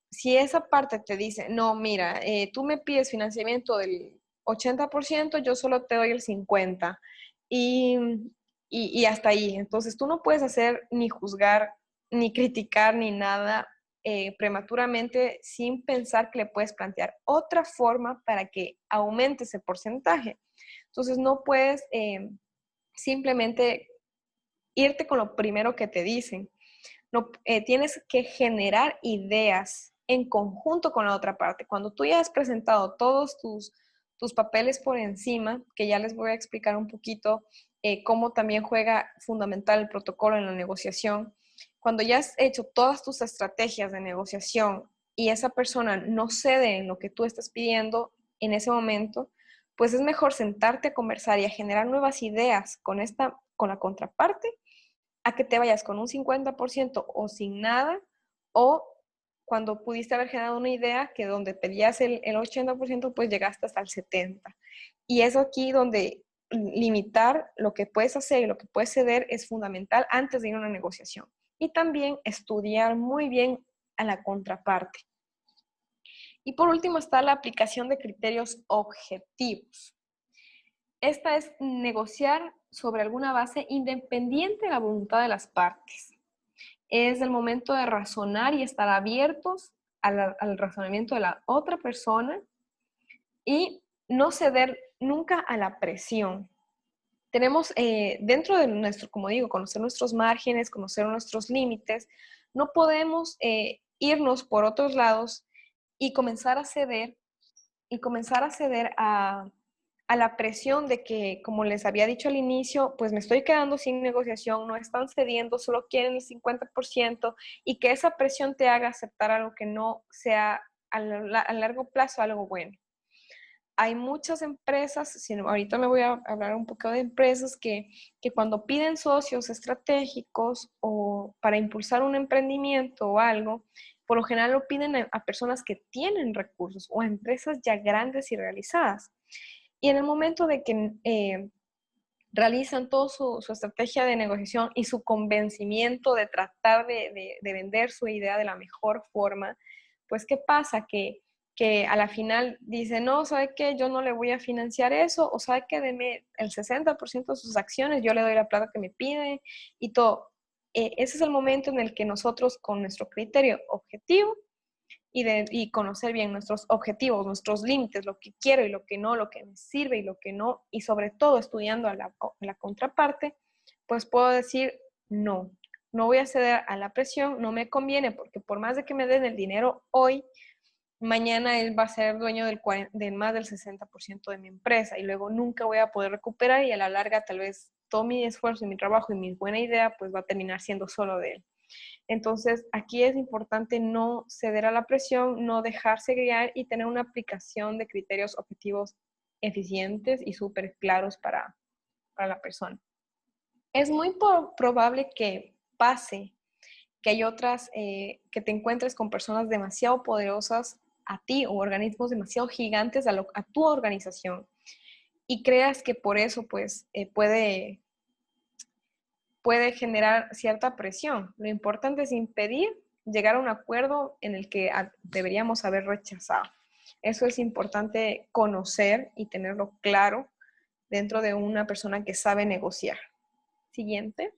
Si esa parte te dice, no, mira, tú me pides financiamiento del 80%, yo solo te doy el 50%. Y hasta ahí. Entonces, tú no puedes hacer ni juzgar, ni criticar, ni nada prematuramente sin pensar que le puedes plantear otra forma para que aumente ese porcentaje. Entonces no puedes simplemente irte con lo primero que te dicen. No, tienes que generar ideas en conjunto con la otra parte. Cuando tú ya has presentado todos tus papeles por encima, que ya les voy a explicar un poquito cómo también juega fundamental el protocolo en la negociación. Cuando ya has hecho todas tus estrategias de negociación y esa persona no cede en lo que tú estás pidiendo en ese momento, pues es mejor sentarte a conversar y a generar nuevas ideas con la contraparte, a que te vayas con un 50% o sin nada, o cuando pudiste haber generado una idea que donde pedías el 80%, pues llegaste hasta el 70%. Y es aquí donde limitar lo que puedes hacer y lo que puedes ceder es fundamental antes de ir a una negociación. Y también estudiar muy bien a la contraparte. Y por último está la aplicación de criterios objetivos. Esta es negociar sobre alguna base independiente de la voluntad de las partes. Es el momento de razonar y estar abiertos al razonamiento de la otra persona y no ceder nunca a la presión. Tenemos dentro de nuestro, como digo, conocer nuestros márgenes, conocer nuestros límites. No podemos irnos por otros lados y comenzar a ceder a la presión de que, como les había dicho al inicio, pues me estoy quedando sin negociación, no están cediendo, solo quieren el 50%, y que esa presión te haga aceptar algo que no sea a largo plazo algo bueno. Hay muchas empresas, ahorita me voy a hablar un poco de empresas que cuando piden socios estratégicos o para impulsar un emprendimiento o algo, por lo general lo piden a personas que tienen recursos o a empresas ya grandes y realizadas. Y en el momento de que realizan toda su estrategia de negociación y su convencimiento de tratar de vender su idea de la mejor forma, pues ¿qué pasa? Que a la final dice, no, ¿sabe qué? Yo no le voy a financiar eso, o ¿sabe qué? Deme el 60% de sus acciones, yo le doy la plata que me pide y todo. Ese es el momento en el que nosotros, con nuestro criterio objetivo, y conocer bien nuestros objetivos, nuestros límites, lo que quiero y lo que no, lo que me sirve y lo que no, y sobre todo estudiando a la contraparte, pues puedo decir no, no voy a ceder a la presión, no me conviene, porque por más de que me den el dinero hoy, mañana él va a ser dueño del más del 60% de mi empresa y luego nunca voy a poder recuperar y a la larga tal vez todo mi esfuerzo y mi trabajo y mi buena idea pues va a terminar siendo solo de él. Entonces, aquí es importante no ceder a la presión, no dejarse guiar y tener una aplicación de criterios objetivos eficientes y súper claros para la persona. Es muy probable que pase que hay otras, que te encuentres con personas demasiado poderosas a ti o organismos demasiado gigantes a tu organización y creas que por eso pues puede generar cierta presión. Lo importante es impedir llegar a un acuerdo en el que deberíamos haber rechazado. Eso es importante conocer y tenerlo claro dentro de una persona que sabe negociar. Siguiente.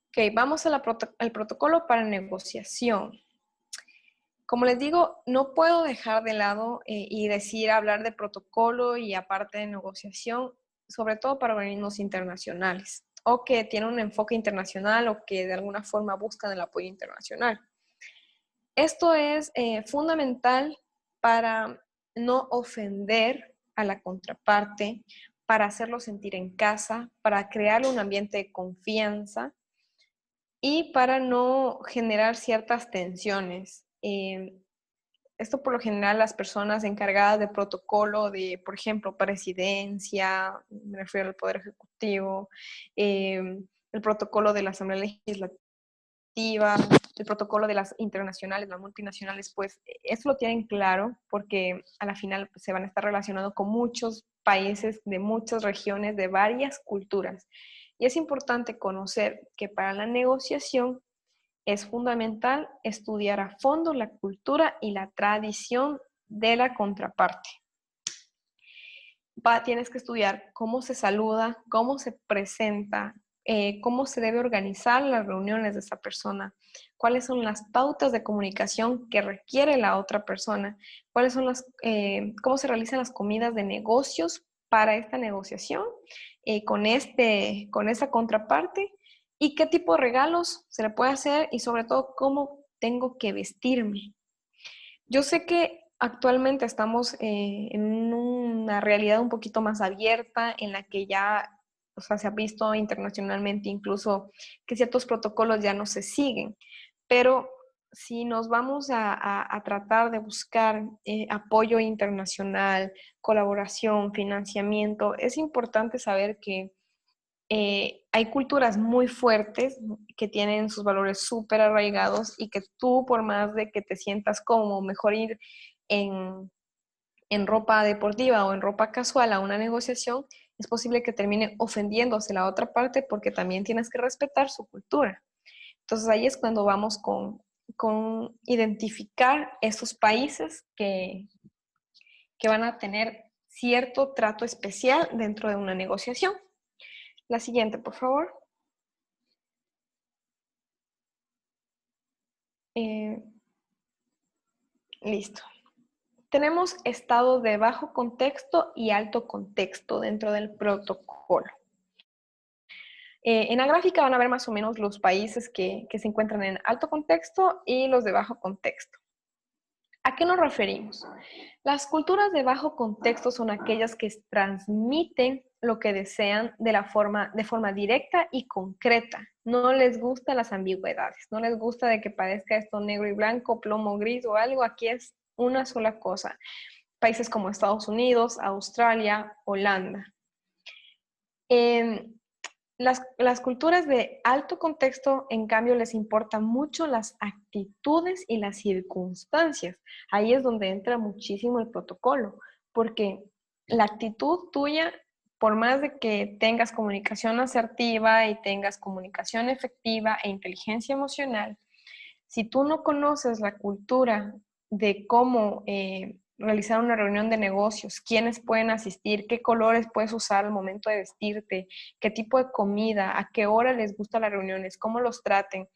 Ok, vamos al protocolo para negociación. Como les digo, no puedo dejar de lado y hablar de protocolo y aparte de negociación, sobre todo para organismos internacionales o que tienen un enfoque internacional o que de alguna forma buscan el apoyo internacional. Esto es fundamental para no ofender a la contraparte, para hacerlo sentir en casa, para crear un ambiente de confianza y para no generar ciertas tensiones. Esto por lo general las personas encargadas de protocolo de, por ejemplo, presidencia, me refiero al Poder Ejecutivo, el protocolo de la Asamblea Legislativa, el protocolo de las internacionales, las multinacionales, pues eso lo tienen claro porque a la final pues, se van a estar relacionando con muchos países de muchas regiones, de varias culturas. Y es importante conocer que para la negociación es fundamental estudiar a fondo la cultura y la tradición de la contraparte. Tienes que estudiar cómo se saluda, cómo se presenta, cómo se debe organizar las reuniones de esa persona, cuáles son las pautas de comunicación que requiere la otra persona, cuáles son cómo se realizan las comidas de negocios para esta negociación con esta contraparte y qué tipo de regalos se le puede hacer y sobre todo cómo tengo que vestirme. Yo sé que actualmente estamos en una realidad un poquito más abierta en la que ya, o sea, se ha visto internacionalmente incluso que ciertos protocolos ya no se siguen, pero si nos vamos a tratar de buscar apoyo internacional, colaboración, financiamiento, es importante saber que hay culturas muy fuertes que tienen sus valores súper arraigados y que tú, por más de que te sientas como mejor ir en, en ropa deportiva o en ropa casual a una negociación, es posible que termine ofendiéndose la otra parte porque también tienes que respetar su cultura. Entonces ahí es cuando vamos con identificar esos países que van a tener cierto trato especial dentro de una negociación. La siguiente, por favor. Listo. Tenemos estado de bajo contexto y alto contexto dentro del protocolo. En la gráfica van a ver más o menos los países que se encuentran en alto contexto y los de bajo contexto. ¿A qué nos referimos? Las culturas de bajo contexto son aquellas que transmiten lo que desean de forma directa y concreta. No les gustan las ambigüedades, no les gusta de que parezca esto negro y blanco, plomo gris o algo. Aquí es una sola cosa. Países como Estados Unidos, Australia, Holanda. Las culturas de alto contexto, en cambio, les importan mucho las actitudes y las circunstancias. Ahí es donde entra muchísimo el protocolo, porque la actitud tuya, por más de que tengas comunicación asertiva y tengas comunicación efectiva e inteligencia emocional, si tú no conoces la cultura de cómo realizar una reunión de negocios, quiénes pueden asistir, qué colores puedes usar al momento de vestirte, qué tipo de comida, a qué hora les gustan las reuniones, cómo los traten,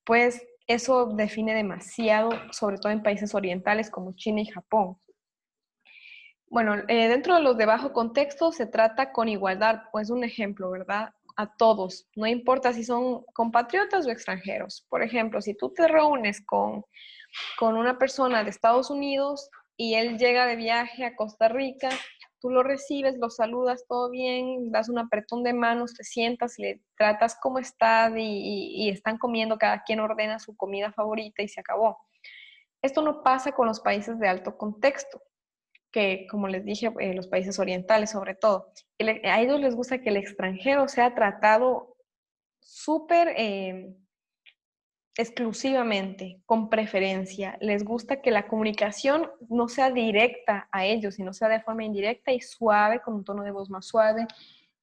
pues eso define demasiado, sobre todo en países orientales como China y Japón. Bueno, dentro de los de bajo contexto se trata con igualdad, pues un ejemplo, ¿verdad? A todos, no importa si son compatriotas o extranjeros. Por ejemplo, si tú te reúnes con una persona de Estados Unidos y él llega de viaje a Costa Rica, tú lo recibes, lo saludas, todo bien, das un apretón de manos, te sientas y le tratas cómo estás y están comiendo, cada quien ordena su comida favorita y se acabó. Esto no pasa con los países de alto contexto, que como les dije, los países orientales sobre todo. A ellos les gusta que el extranjero sea tratado súper exclusivamente, con preferencia. Les gusta que la comunicación no sea directa a ellos, sino sea de forma indirecta y suave, con un tono de voz más suave.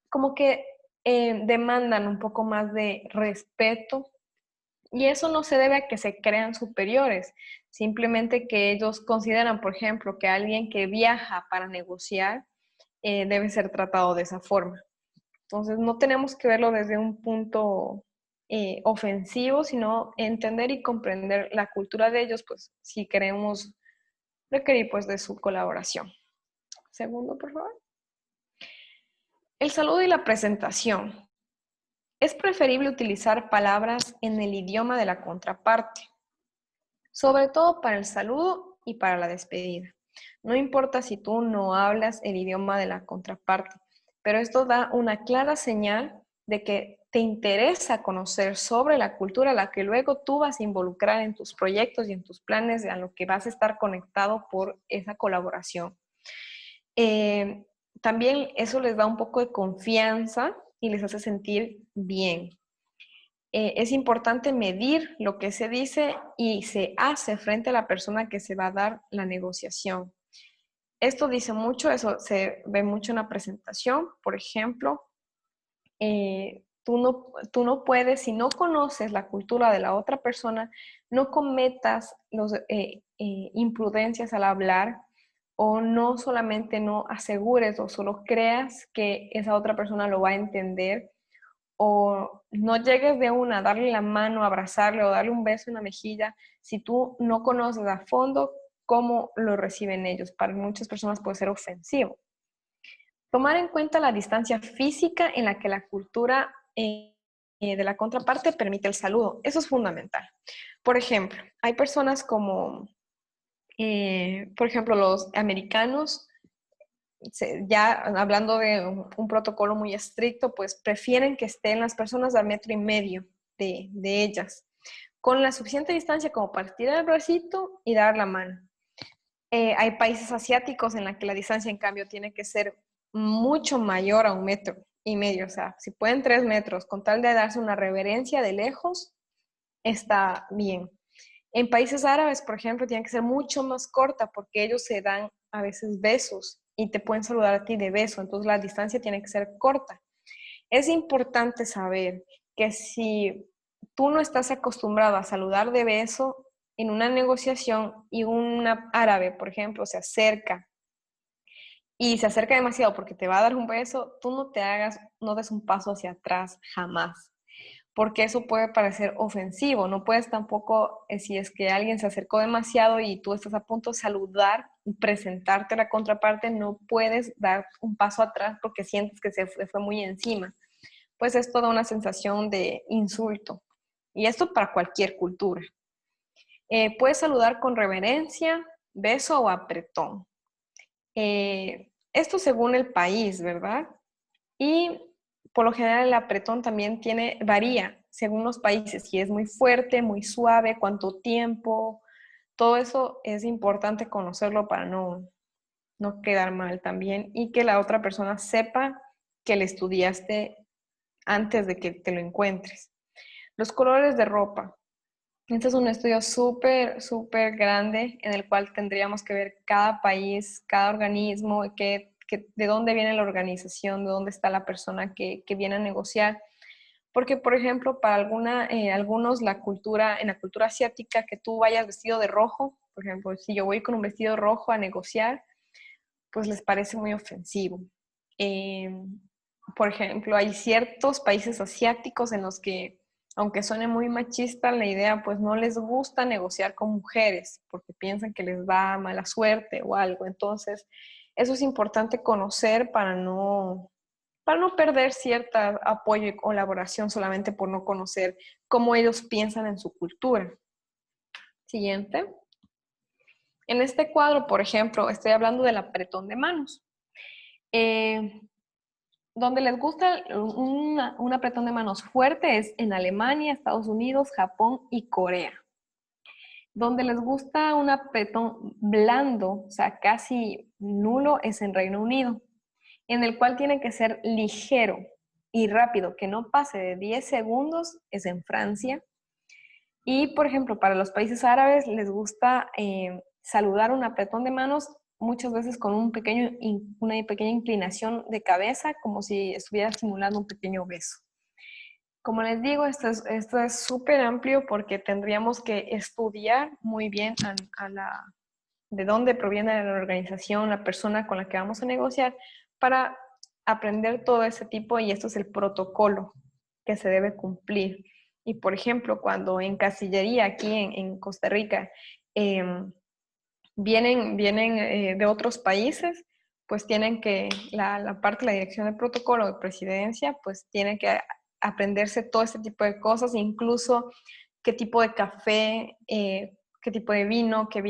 Como que demandan un poco más de respeto. Y eso no se debe a que se crean superiores, simplemente que ellos consideran, por ejemplo, que alguien que viaja para negociar debe ser tratado de esa forma. Entonces, no tenemos que verlo desde un punto ofensivo, sino entender y comprender la cultura de ellos, pues si queremos requerir pues de su colaboración. Segundo, por favor. El saludo y la presentación. Es preferible utilizar palabras en el idioma de la contraparte, sobre todo para el saludo y para la despedida. No importa si tú no hablas el idioma de la contraparte, pero esto da una clara señal de que te interesa conocer sobre la cultura a la que luego tú vas a involucrar en tus proyectos y en tus planes, a lo que vas a estar conectado por esa colaboración. También eso les da un poco de confianza y les hace sentir bien. Es importante medir lo que se dice y se hace frente a la persona que se va a dar la negociación. Esto dice mucho, eso se ve mucho en la presentación. Por ejemplo, tú no puedes, si no conoces la cultura de la otra persona, no cometas imprudencias al hablar o no solamente no asegures o solo creas que esa otra persona lo va a entender o no llegues de una a darle la mano, abrazarle o darle un beso en la mejilla si tú no conoces a fondo cómo lo reciben ellos. Para muchas personas puede ser ofensivo. Tomar en cuenta la distancia física en la que la cultura de la contraparte permite el saludo. Eso es fundamental. Por ejemplo, hay personas como, por ejemplo, los americanos, ya hablando de un protocolo muy estricto, pues prefieren que estén las personas a 1,5 metros de ellas, con la suficiente distancia como para tirar el bracito y dar la mano. Hay países asiáticos en la que la distancia, en cambio, tiene que ser mucho mayor a 1,5 metros. O sea, si pueden 3 metros, con tal de darse una reverencia de lejos, está bien. En países árabes, por ejemplo, tiene que ser mucho más corta porque ellos se dan a veces besos y te pueden saludar a ti de beso, entonces la distancia tiene que ser corta. Es importante saber que si tú no estás acostumbrado a saludar de beso en una negociación y un árabe, por ejemplo, se acerca y se acerca demasiado porque te va a dar un beso, tú no des un paso hacia atrás jamás, porque eso puede parecer ofensivo. No puedes tampoco, si es que alguien se acercó demasiado y tú estás a punto de saludar y presentarte a la contraparte, no puedes dar un paso atrás porque sientes que se fue muy encima. Pues es toda una sensación de insulto. Y esto para cualquier cultura. Puedes saludar con reverencia, beso o apretón. Esto según el país, ¿verdad? Y por lo general el apretón también varía según los países, si es muy fuerte, muy suave, cuánto tiempo, todo eso es importante conocerlo para no quedar mal también y que la otra persona sepa que le estudiaste antes de que te lo encuentres. Los colores de ropa. Este es un estudio súper, súper grande en el cual tendríamos que ver cada país, cada organismo, de dónde viene la organización, de dónde está la persona que viene a negociar. Porque, por ejemplo, para algunos en la cultura asiática, que tú vayas vestido de rojo, por ejemplo, si yo voy con un vestido rojo a negociar, pues les parece muy ofensivo. Eh, por ejemplo, hay ciertos países asiáticos en los que, aunque suene muy machista la idea, pues no les gusta negociar con mujeres porque piensan que les da mala suerte o algo. Entonces, eso es importante conocer para no perder cierta apoyo y colaboración solamente por no conocer cómo ellos piensan en su cultura. Siguiente. En este cuadro, por ejemplo, estoy hablando del apretón de manos. Donde les gusta un apretón de manos fuerte es en Alemania, Estados Unidos, Japón y Corea. Donde les gusta un apretón blando, o sea, casi nulo, es en Reino Unido, en el cual tiene que ser ligero y rápido, que no pase de 10 segundos, es en Francia. Y, por ejemplo, para los países árabes les gusta saludar un apretón de manos muchas veces con una pequeña inclinación de cabeza, como si estuviera simulando un pequeño beso. Como les digo, esto es súper amplio porque tendríamos que estudiar muy bien de dónde proviene la organización, la persona con la que vamos a negociar, para aprender todo ese tipo, y esto es el protocolo que se debe cumplir. Y por ejemplo, cuando en Cancillería, aquí en Costa Rica, vienen de otros países, pues tienen que, la parte de la dirección de protocolo de presidencia, pues tiene que aprenderse todo este tipo de cosas, incluso qué tipo de café, qué tipo de vino, qué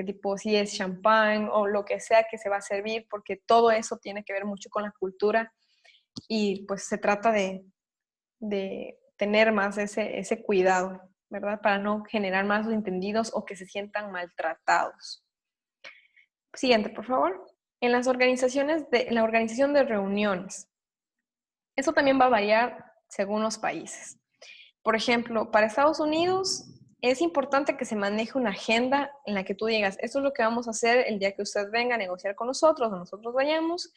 tipo, si es champán o lo que sea que se va a servir, porque todo eso tiene que ver mucho con la cultura y pues se trata de tener más ese cuidado, ¿verdad? Para no generar más entendidos o que se sientan maltratados. Siguiente, por favor. En la organización de reuniones. Eso también va a variar según los países. Por ejemplo, para Estados Unidos es importante que se maneje una agenda en la que tú digas, esto es lo que vamos a hacer el día que usted venga a negociar con nosotros o nosotros vayamos,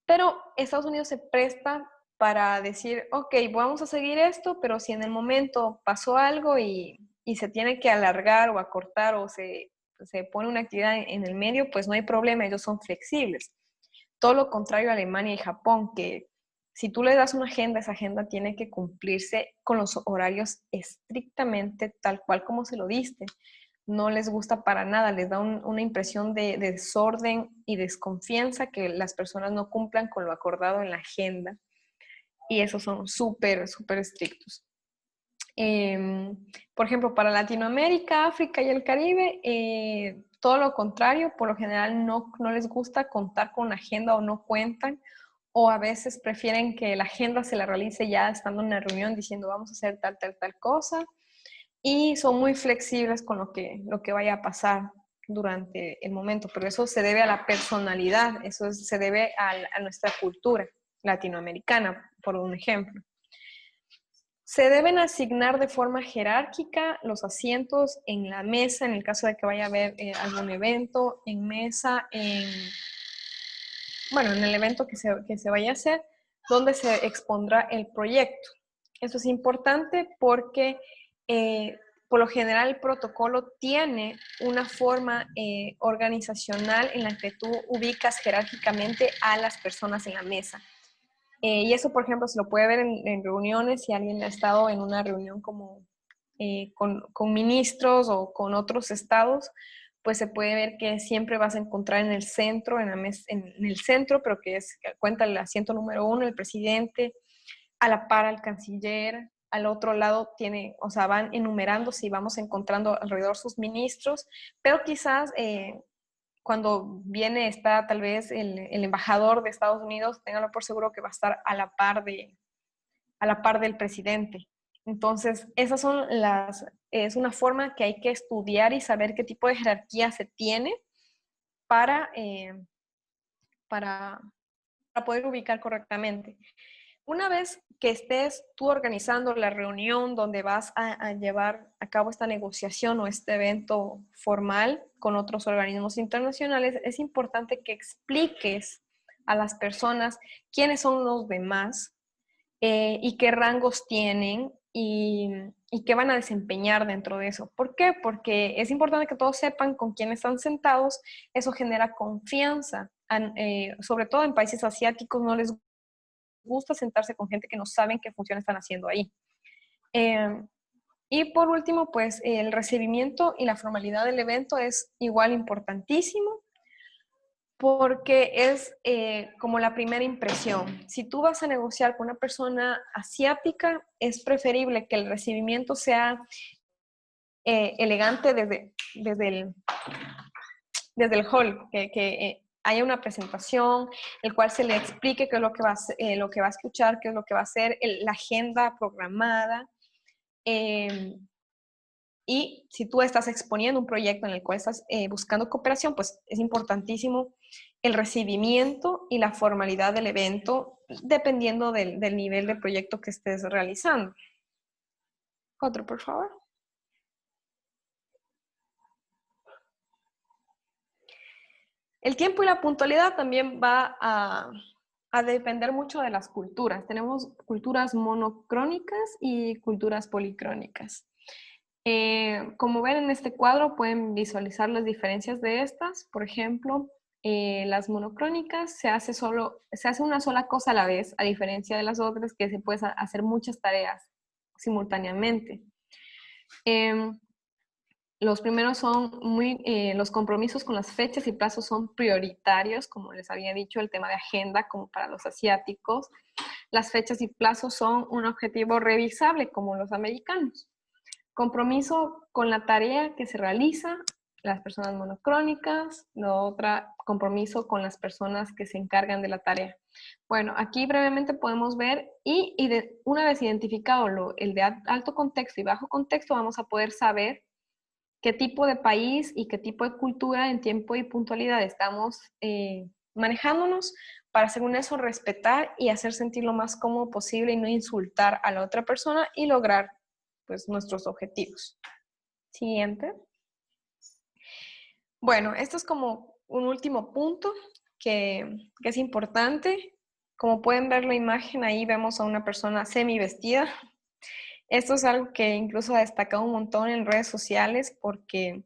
pero Estados Unidos se presta para decir, ok, vamos a seguir esto, pero si en el momento pasó algo y se tiene que alargar o acortar o se pone una actividad en el medio, pues no hay problema, ellos son flexibles. Todo lo contrario a Alemania y Japón, que si tú le das una agenda, esa agenda tiene que cumplirse con los horarios estrictamente tal cual como se lo diste. No les gusta para nada, les da una impresión de desorden y desconfianza que las personas no cumplan con lo acordado en la agenda. Y esos son súper, súper estrictos. Por ejemplo, para Latinoamérica, África y el Caribe, todo lo contrario, por lo general no les gusta contar con una agenda o no cuentan, o a veces prefieren que la agenda se la realice ya estando en una reunión diciendo vamos a hacer tal, tal, tal cosa, y son muy flexibles con lo que vaya a pasar durante el momento, pero eso se debe a la personalidad, eso se debe a nuestra cultura latinoamericana, por un ejemplo. Se deben asignar de forma jerárquica los asientos en la mesa, en el caso de que vaya a haber algún evento, en mesa, en el evento que se vaya a hacer, donde se expondrá el proyecto. Eso es importante porque por lo general el protocolo tiene una forma organizacional en la que tú ubicas jerárquicamente a las personas en la mesa. Y eso, por ejemplo, se lo puede ver en reuniones, si alguien ha estado en una reunión como con ministros o con otros estados, pues se puede ver que siempre vas a encontrar en el centro, en el centro, pero que cuenta el asiento número 1, el presidente, a la par al canciller, al otro lado van enumerándose y vamos encontrando alrededor sus ministros, pero quizás cuando está tal vez el embajador de Estados Unidos, téngalo por seguro que va a estar a la par del presidente. Entonces, es una forma que hay que estudiar y saber qué tipo de jerarquía se tiene para poder ubicar correctamente. Una vez que estés tú organizando la reunión donde vas a llevar a cabo esta negociación o este evento formal con otros organismos internacionales, es importante que expliques a las personas quiénes son los demás y qué rangos tienen y qué van a desempeñar dentro de eso. ¿Por qué? Porque es importante que todos sepan con quién están sentados. Eso genera confianza. Sobre todo en países asiáticos no les gusta sentarse con gente que no saben qué función están haciendo ahí. Y por último, pues el recibimiento y la formalidad del evento es igual importantísimo porque es como la primera impresión. Si tú vas a negociar con una persona asiática, es preferible que el recibimiento sea elegante desde el hall, que haya una presentación, el cual se le explique qué es lo que va a escuchar, qué es lo que va a hacer, la agenda programada. Y si tú estás exponiendo un proyecto en el cual estás buscando cooperación, pues es importantísimo el recibimiento y la formalidad del evento, dependiendo del nivel de proyecto que estés realizando. Otro, por favor. El tiempo y la puntualidad también va a depender mucho de las culturas. Tenemos culturas monocrónicas y culturas policrónicas. Como ven en este cuadro, pueden visualizar las diferencias de estas. Por ejemplo, las monocrónicas se hace una sola cosa a la vez, a diferencia de las otras que se pueden hacer muchas tareas simultáneamente. Los primeros son los compromisos con las fechas y plazos son prioritarios, como les había dicho, el tema de agenda, como para los asiáticos. Las fechas y plazos son un objetivo revisable, como los americanos. Compromiso con la tarea que se realiza, las personas monocrónicas. Lo otra, compromiso con las personas que se encargan de la tarea. Bueno, aquí brevemente podemos ver una vez identificado el de alto contexto y bajo contexto, vamos a poder saber qué tipo de país y qué tipo de cultura en tiempo y puntualidad estamos manejándonos para, según eso, respetar y hacer sentir lo más cómodo posible y no insultar a la otra persona y lograr pues nuestros objetivos. Siguiente. Bueno, esto es como un último punto que es importante. Como pueden ver la imagen, ahí vemos a una persona semi vestida. Esto es algo que incluso ha destacado un montón en redes sociales porque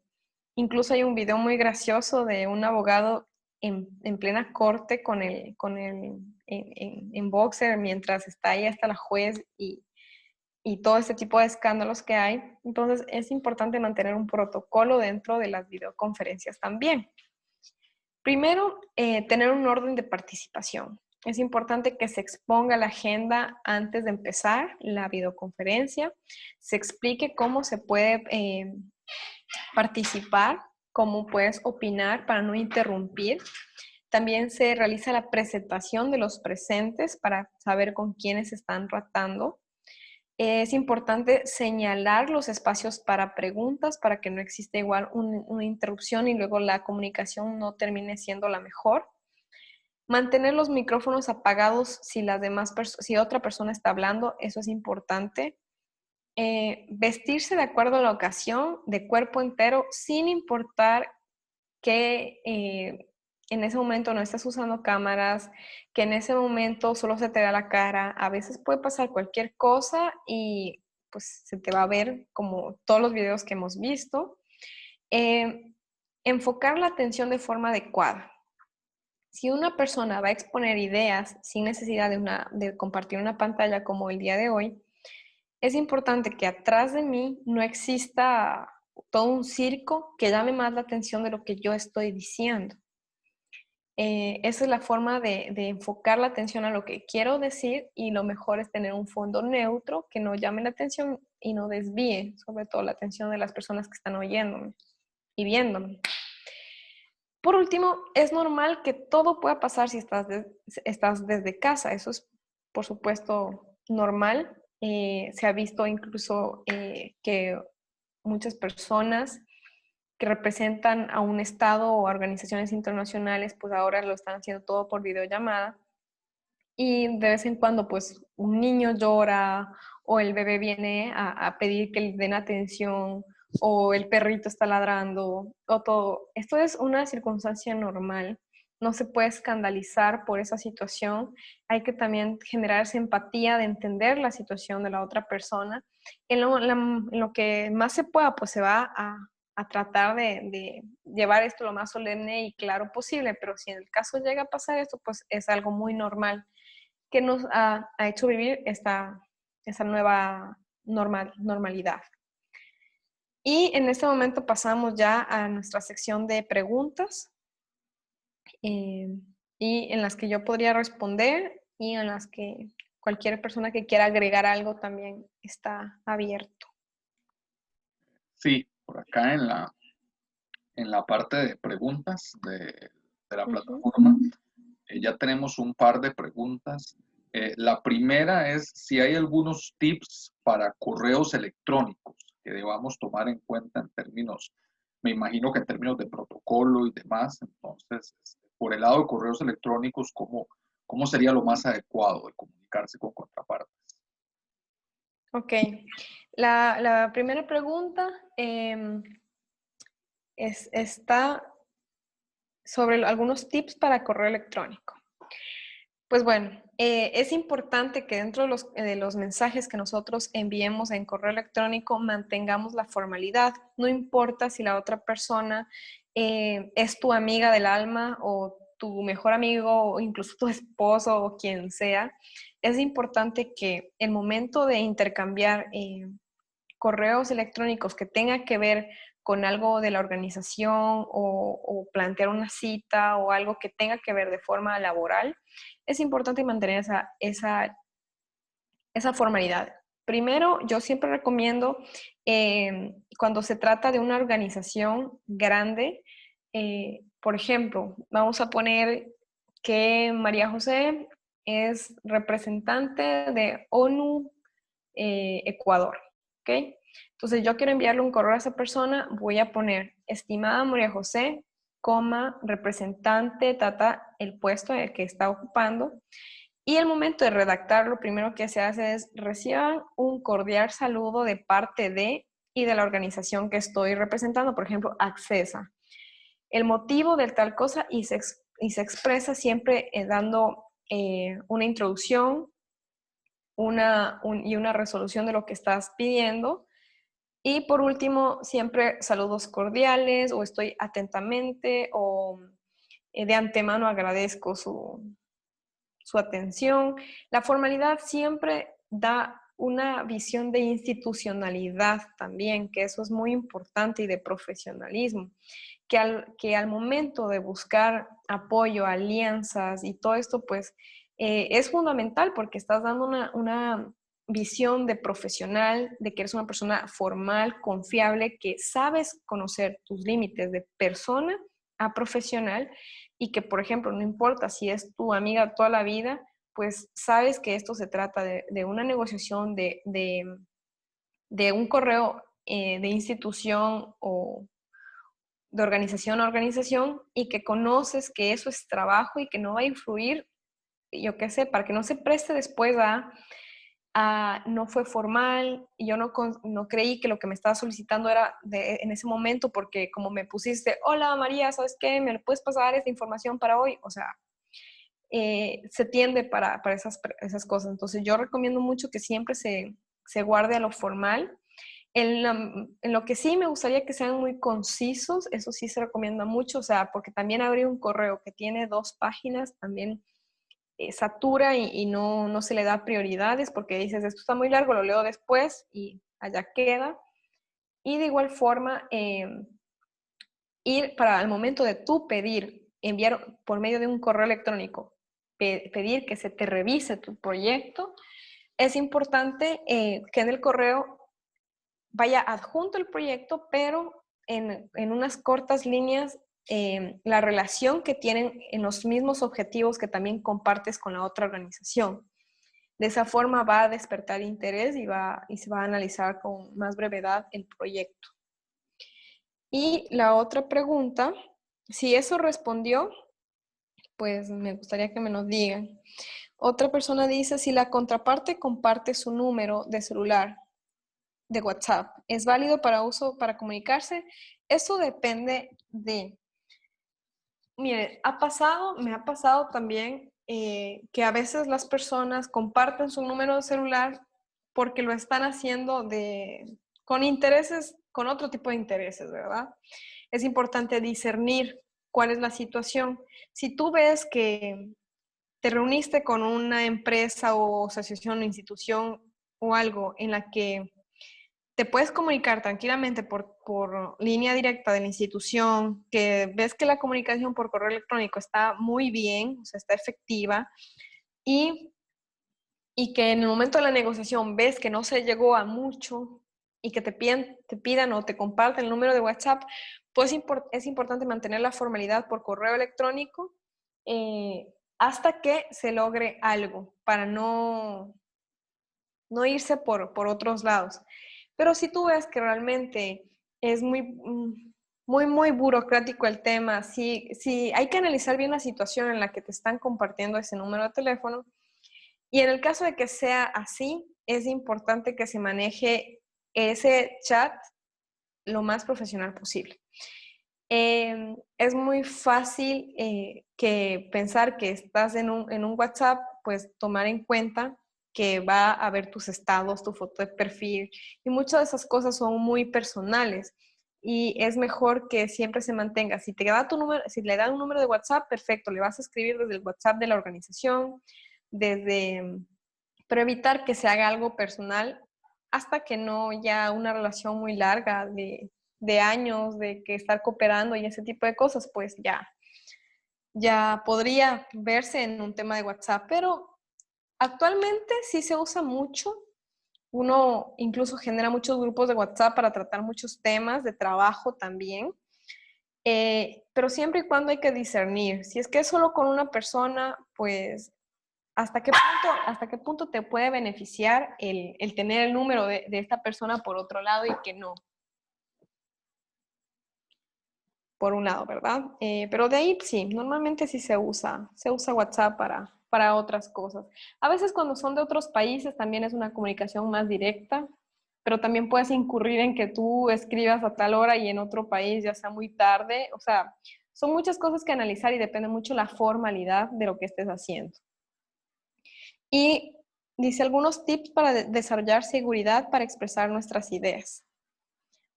incluso hay un video muy gracioso de un abogado en plena corte en boxer mientras está ahí hasta la juez y todo este tipo de escándalos que hay. Entonces es importante mantener un protocolo dentro de las videoconferencias también. Primero, tener un orden de participación. Es importante que se exponga la agenda antes de empezar la videoconferencia, se explique cómo se puede participar, cómo puedes opinar para no interrumpir. También se realiza la presentación de los presentes para saber con quiénes están tratando. Es importante señalar los espacios para preguntas para que no exista igual una interrupción y luego la comunicación no termine siendo la mejor. Mantener los micrófonos apagados si otra persona está hablando, eso es importante. Vestirse de acuerdo a la ocasión, de cuerpo entero, sin importar que en ese momento no estás usando cámaras, que en ese momento solo se te da la cara. A veces puede pasar cualquier cosa y pues se te va a ver como todos los videos que hemos visto. Enfocar la atención de forma adecuada. Si una persona va a exponer ideas sin necesidad de compartir una pantalla como el día de hoy, es importante que atrás de mí no exista todo un circo que llame más la atención de lo que yo estoy diciendo. Esa es la forma de enfocar la atención a lo que quiero decir y lo mejor es tener un fondo neutro que no llame la atención y no desvíe, sobre todo la atención de las personas que están oyéndome y viéndome. Por último, es normal que todo pueda pasar si estás desde casa. Eso es, por supuesto, normal. Se ha visto incluso que muchas personas que representan a un estado o a organizaciones internacionales, pues ahora lo están haciendo todo por videollamada. Y de vez en cuando, pues, un niño llora o el bebé viene a pedir que le den atención o el perrito está ladrando o todo. Esto es una circunstancia normal. No se puede escandalizar por esa situación. Hay que también generar esa empatía de entender la situación de la otra persona. En lo que más se pueda, pues se va a tratar de llevar esto lo más solemne y claro posible, pero si en el caso llega a pasar esto, pues es algo muy normal que nos ha hecho vivir esa nueva normalidad. Y en este momento pasamos ya a nuestra sección de preguntas y en las que yo podría responder y en las que cualquier persona que quiera agregar algo también está abierto.
Sí, por acá en la parte de preguntas de la plataforma, ya tenemos un par de preguntas. La primera es si hay algunos tips para correos electrónicos que debamos tomar en cuenta en términos, me imagino que en términos de protocolo y demás. Entonces, por el lado de correos electrónicos, ¿cómo sería lo más adecuado de comunicarse con contrapartes?
Ok. La primera pregunta está sobre algunos tips para correo electrónico. Pues bueno, es importante que dentro de los mensajes que nosotros enviemos en correo electrónico mantengamos la formalidad. No importa si la otra persona es tu amiga del alma o tu mejor amigo o incluso tu esposo o quien sea. Es importante que el momento de intercambiar correos electrónicos que tenga que ver con algo de la organización o plantear una cita o algo que tenga que ver de forma laboral, es importante mantener esa formalidad. Primero, yo siempre recomiendo cuando se trata de una organización grande, por ejemplo, vamos a poner que María José es representante de ONU Ecuador, ¿ok? Entonces yo quiero enviarle un correo a esa persona, voy a poner, estimada María José, coma, representante, el puesto en el que está ocupando. Y el momento de redactar, lo primero que se hace es reciban un cordial saludo de parte de y de la organización que estoy representando, por ejemplo, Accesa. El motivo de tal cosa y se expresa siempre dando una introducción y una resolución de lo que estás pidiendo. Y por último, siempre saludos cordiales o estoy atentamente o De antemano agradezco su atención. La formalidad siempre da una visión de institucionalidad también, que eso es muy importante, y de profesionalismo, que al momento de buscar apoyo, alianzas y todo esto, pues es fundamental, porque estás dando una visión de profesional, de que eres una persona formal, confiable, que sabes conocer tus límites de persona a profesional, y que, por ejemplo, no importa si es tu amiga toda la vida, pues sabes que esto se trata de una negociación, de un correo de institución o de organización a organización, y que conoces que eso es trabajo y que no va a influir, yo qué sé, para que no se preste después a no fue formal, y yo no creí que lo que me estaba solicitando era en ese momento, porque como me pusiste, hola María, ¿sabes qué? ¿Me puedes pasar esta información para hoy? O sea, se tiende para esas cosas. Entonces yo recomiendo mucho que siempre se guarde a lo formal. En lo que sí me gustaría que sean muy concisos, eso sí se recomienda mucho, o sea, porque también abrir un correo que tiene 2 páginas también satura, y no se le da prioridades, porque dices, esto está muy largo, lo leo después y allá queda. Y de igual forma, ir para el momento de tú pedir, enviar por medio de un correo electrónico, pedir que se te revise tu proyecto, es importante que en el correo vaya adjunto el proyecto, pero en unas cortas líneas, la relación que tienen en los mismos objetivos que también compartes con la otra organización. De esa forma va a despertar interés, y se va a analizar con más brevedad el proyecto. Y la otra pregunta, si eso respondió, pues me gustaría que me lo digan. Otra persona dice, si la contraparte comparte su número de celular de WhatsApp, ¿es válido para uso para comunicarse? Eso depende de... Mire, me ha pasado también que a veces las personas comparten su número de celular porque lo están haciendo con intereses, con otro tipo de intereses, ¿verdad? Es importante discernir cuál es la situación. Si tú ves que te reuniste con una empresa o asociación o institución o algo en la que te puedes comunicar tranquilamente por línea directa de la institución, que ves que la comunicación por correo electrónico está muy bien, o sea, está efectiva, y, y que en el momento de la negociación ves que no se llegó a mucho, y que te pidan o te comparten el número de WhatsApp, pues es importante mantener la formalidad por correo electrónico hasta que se logre algo, para no irse por otros lados. Pero si tú ves que realmente es muy burocrático el tema, si hay que analizar bien la situación en la que te están compartiendo ese número de teléfono, y en el caso de que sea así, es importante que se maneje ese chat lo más profesional posible. Es muy fácil que pensar que estás en un WhatsApp, pues tomar en cuenta que va a ver tus estados, tu foto de perfil, y muchas de esas cosas son muy personales, y es mejor que siempre se mantenga. Si te da tu número, si le dan un número de WhatsApp, perfecto, le vas a escribir desde el WhatsApp de la organización, pero evitar que se haga algo personal hasta que no ya una relación muy larga de años, de que estar cooperando y ese tipo de cosas, pues ya podría verse en un tema de WhatsApp. Pero actualmente sí se usa mucho. Uno incluso genera muchos grupos de WhatsApp para tratar muchos temas de trabajo también. Pero siempre y cuando hay que discernir. Si es que es solo con una persona, pues hasta qué punto te puede beneficiar el tener el número de esta persona por otro lado, y que no, por un lado, ¿verdad? Pero de ahí sí, normalmente sí se usa WhatsApp para otras cosas. A veces cuando son de otros países también es una comunicación más directa, pero también puedes incurrir en que tú escribas a tal hora y en otro país ya sea muy tarde. O sea, son muchas cosas que analizar, y depende mucho la formalidad de lo que estés haciendo. Y dice algunos tips para desarrollar seguridad para expresar nuestras ideas.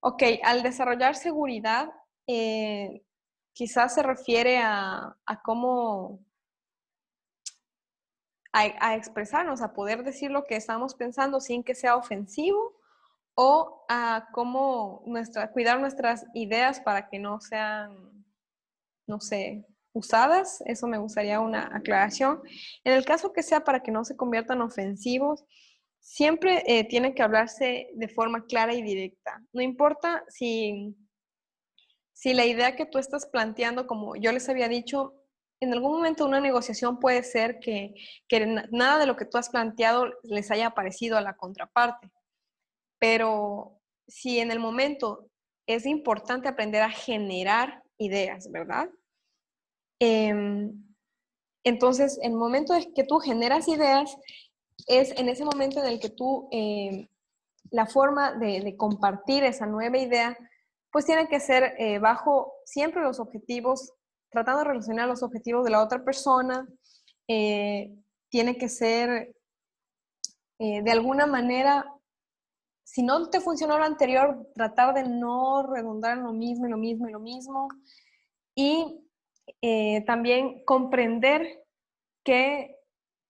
Ok, al desarrollar seguridad, quizás se refiere a cómo, a expresarnos, a poder decir lo que estamos pensando sin que sea ofensivo, o a cómo cuidar nuestras ideas para que no sean, no sé, usadas. Eso me gustaría una aclaración. En el caso que sea para que no se conviertan ofensivos, siempre tiene que hablarse de forma clara y directa. No importa si la idea que tú estás planteando, como yo les había dicho, en algún momento de una negociación puede ser que nada de lo que tú has planteado les haya parecido a la contraparte. Pero si en el momento es importante aprender a generar ideas, ¿verdad? Entonces, en el momento en que tú generas ideas, es en ese momento en el que tú, la forma de compartir esa nueva idea, pues tiene que ser bajo siempre los objetivos, tratando de relacionar los objetivos de la otra persona, tiene que ser de alguna manera, si no te funcionó lo anterior, tratar de no redundar en lo mismo y lo mismo y lo mismo. Y también comprender qué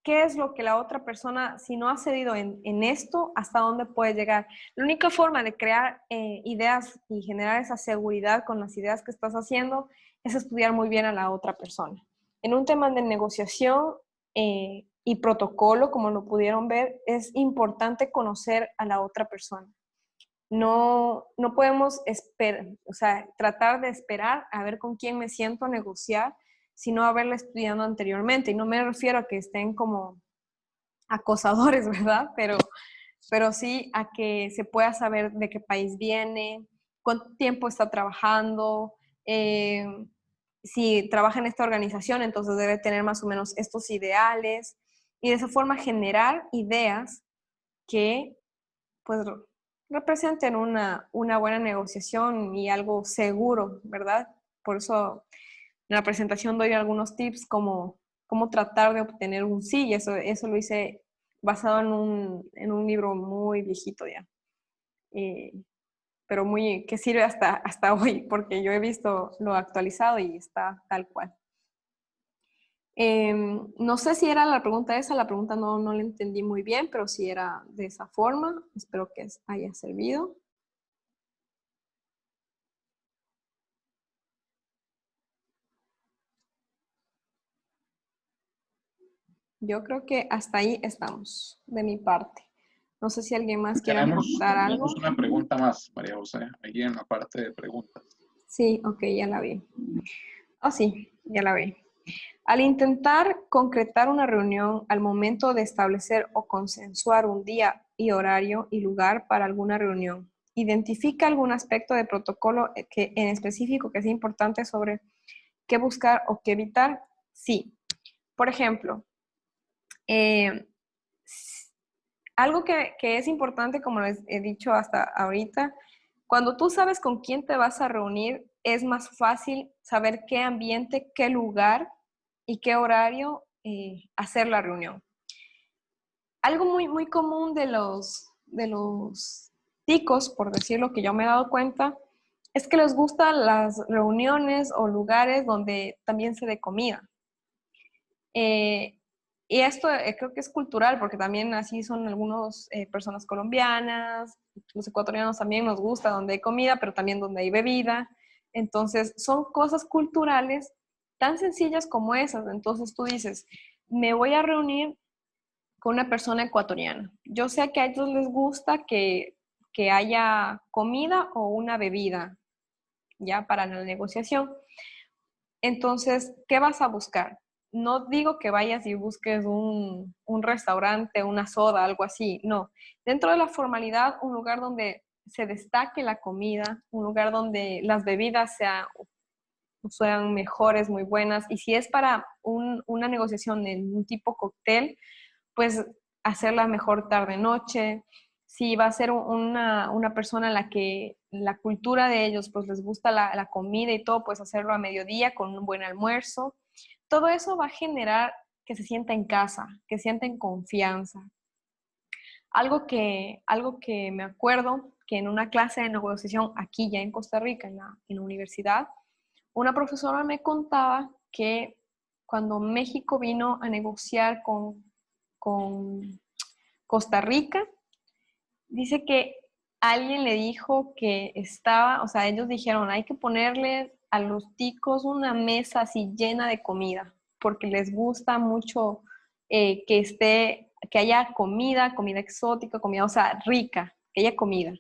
es lo que la otra persona, si no ha cedido en esto, hasta dónde puede llegar. La única forma de crear ideas y generar esa seguridad con las ideas que estás haciendo es estudiar muy bien a la otra persona. En un tema de negociación y protocolo, como lo pudieron ver, es importante conocer a la otra persona. No podemos o sea, tratar de esperar a ver con quién me siento a negociar, sino haberla estudiado anteriormente. Y no me refiero a que estén como acosadores, ¿verdad? Pero sí a que se pueda saber de qué país viene, cuánto tiempo está trabajando, eh, si trabaja en esta organización, entonces debe tener más o menos estos ideales, y de esa forma generar ideas que pues representen una buena negociación y algo seguro, ¿verdad? Por eso en la presentación doy algunos tips como cómo tratar de obtener un sí, y eso lo hice basado en un libro muy viejito ya, eh, pero que sirve hasta hoy, porque yo he visto lo actualizado y está tal cual. No sé si era la pregunta esa, la pregunta no la entendí muy bien, pero si era de esa forma, espero que haya servido. Yo creo que hasta ahí estamos, de mi parte. No sé si alguien más quiere aportar
Tenemos
algo.
una pregunta más, María José, ahí en la parte de preguntas.
Sí, ok, ya la vi. Oh, sí, ya la vi. Al intentar concretar una reunión, al momento de establecer o consensuar un día y horario y lugar para alguna reunión, identifica algún aspecto de protocolo en específico que es importante sobre qué buscar o qué evitar. Sí. Por ejemplo, eh, algo que es importante, como les he dicho hasta ahorita, cuando tú sabes con quién te vas a reunir, es más fácil saber qué ambiente, qué lugar y qué horario hacer la reunión. Algo muy común de los ticos, por decirlo, que yo me he dado cuenta, es que les gustan las reuniones o lugares donde también se dé comida. Eh, y esto creo que es cultural, porque también así son algunas personas colombianas, los ecuatorianos también nos gusta donde hay comida, pero también donde hay bebida. Entonces, son cosas culturales tan sencillas como esas. Entonces, tú dices, me voy a reunir con una persona ecuatoriana. Yo sé que a ellos les gusta que haya comida o una bebida, ya para la negociación. Entonces, ¿qué vas a buscar? No digo que vayas y busques un restaurante, una soda, algo así, no. Dentro de la formalidad, un lugar donde se destaque la comida, un lugar donde las bebidas sean mejores, muy buenas. Y si es para una negociación en un tipo cóctel, pues hacerla mejor tarde-noche. Si va a ser una persona en la que la cultura de ellos, pues les gusta la comida y todo, pues hacerlo a mediodía con un buen almuerzo. Todo eso va a generar que se sienta en casa, que sienta en confianza. Algo que me acuerdo que en una clase de negociación aquí ya en Costa Rica, en la universidad, una profesora me contaba que cuando México vino a negociar con Costa Rica, dice que alguien le dijo que estaba, o sea, ellos dijeron, hay que ponerle a los ticos una mesa así llena de comida, porque les gusta mucho que haya comida, comida exótica, comida, o sea, rica, que haya comida.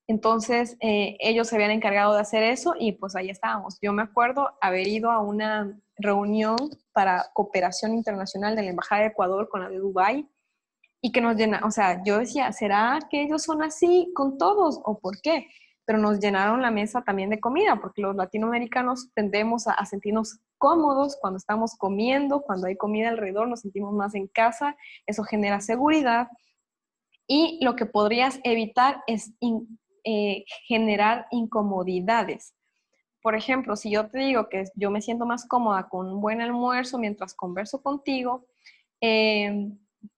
Entonces, ellos se habían encargado de hacer eso y pues ahí estábamos. Yo me acuerdo haber ido a una reunión para cooperación internacional de la Embajada de Ecuador con la de Dubái y que nos llena, o sea, yo decía, ¿será que ellos son así con todos o por qué? Pero nos llenaron la mesa también de comida, porque los latinoamericanos tendemos a sentirnos cómodos cuando estamos comiendo, cuando hay comida alrededor, nos sentimos más en casa, eso genera seguridad y lo que podrías evitar es generar incomodidades. Por ejemplo, si yo te digo que yo me siento más cómoda con un buen almuerzo mientras converso contigo, eh,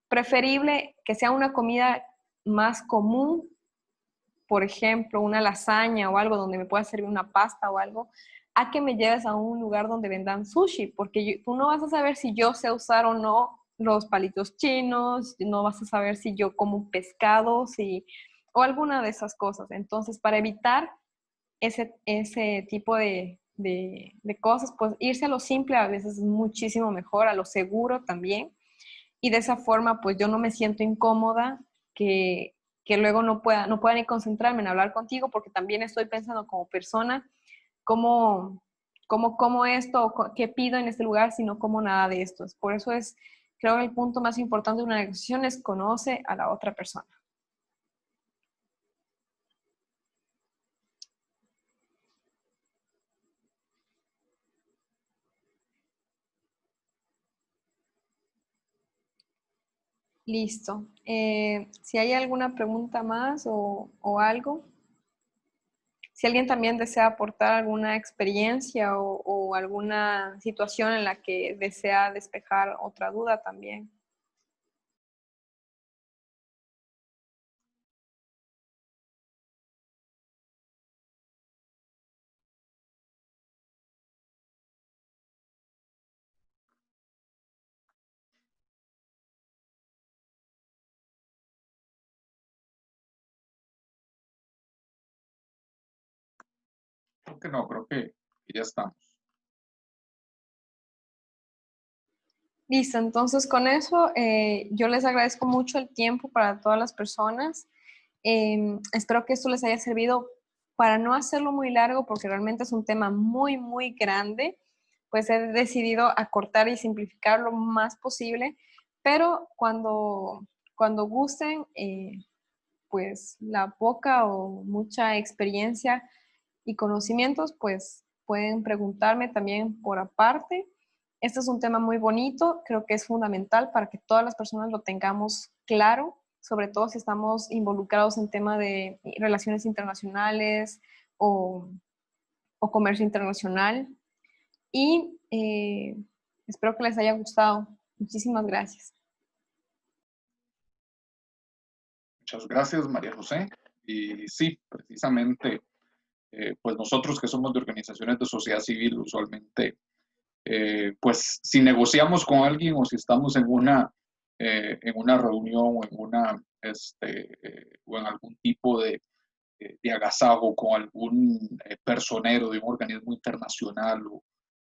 preferible que sea una comida más común, por ejemplo, una lasaña o algo donde me pueda servir una pasta o algo, a que me lleves a un lugar donde vendan sushi, porque tú no vas a saber si yo sé usar o no los palitos chinos, no vas a saber si yo como pescado, o alguna de esas cosas. Entonces, para evitar ese tipo de cosas, pues irse a lo simple a veces es muchísimo mejor, a lo seguro también. Y de esa forma, pues yo no me siento incómoda que luego no pueda ni concentrarme en hablar contigo porque también estoy pensando como persona cómo, cómo esto, qué pido en este lugar, sino como nada de esto. Por eso creo que el punto más importante de una negociación es conoce a la otra persona. Listo. Si hay alguna pregunta más o algo, si alguien también desea aportar alguna experiencia o alguna situación en la que desea despejar otra duda también.
Creo que no, creo que ya estamos.
Listo, entonces con eso yo les agradezco mucho el tiempo para todas las personas. Espero que esto les haya servido para no hacerlo muy largo porque realmente es un tema muy, muy grande. Pues he decidido acortar y simplificar lo más posible, pero cuando gusten, pues la poca o mucha experiencia y conocimientos, pues pueden preguntarme también por aparte. Este es un tema muy bonito, creo que es fundamental para que todas las personas lo tengamos claro, sobre todo si estamos involucrados en tema de relaciones internacionales o, o comercio internacional. Y espero que les haya gustado. Muchísimas gracias.
Muchas gracias, María José. Y sí, precisamente, pues nosotros que somos de organizaciones de sociedad civil, usualmente, pues si negociamos con alguien o si estamos en una reunión o o en algún tipo de agasajo con algún personero de un organismo internacional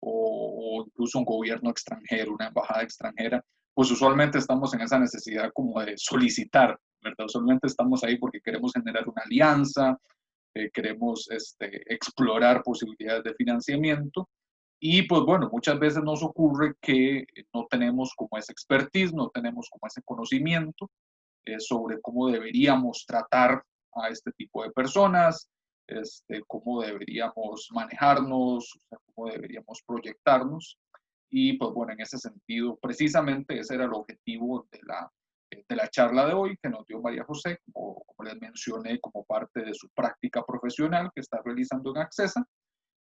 o incluso un gobierno extranjero, una embajada extranjera, pues usualmente estamos en esa necesidad como de solicitar, ¿verdad? Usualmente estamos ahí porque queremos generar una alianza, queremos explorar posibilidades de financiamiento y pues bueno, muchas veces nos ocurre que no tenemos como esa expertise, no tenemos como ese conocimiento sobre cómo deberíamos tratar a este tipo de personas, cómo deberíamos manejarnos, o sea, cómo deberíamos proyectarnos. Y pues bueno, en ese sentido, precisamente ese era el objetivo de la charla de hoy que nos dio María José, como les mencioné, como parte de su práctica profesional que está realizando en Accesa.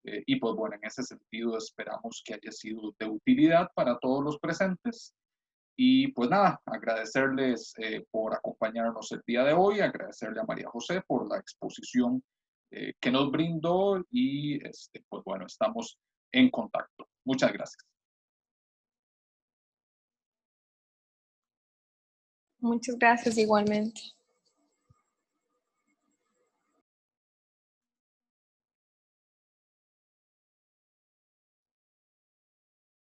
Y pues bueno, en ese sentido esperamos que haya sido de utilidad para todos los presentes. Y pues nada, agradecerles por acompañarnos el día de hoy, agradecerle a María José por la exposición que nos brindó y pues bueno, estamos en contacto. Muchas gracias.
Muchas gracias igualmente.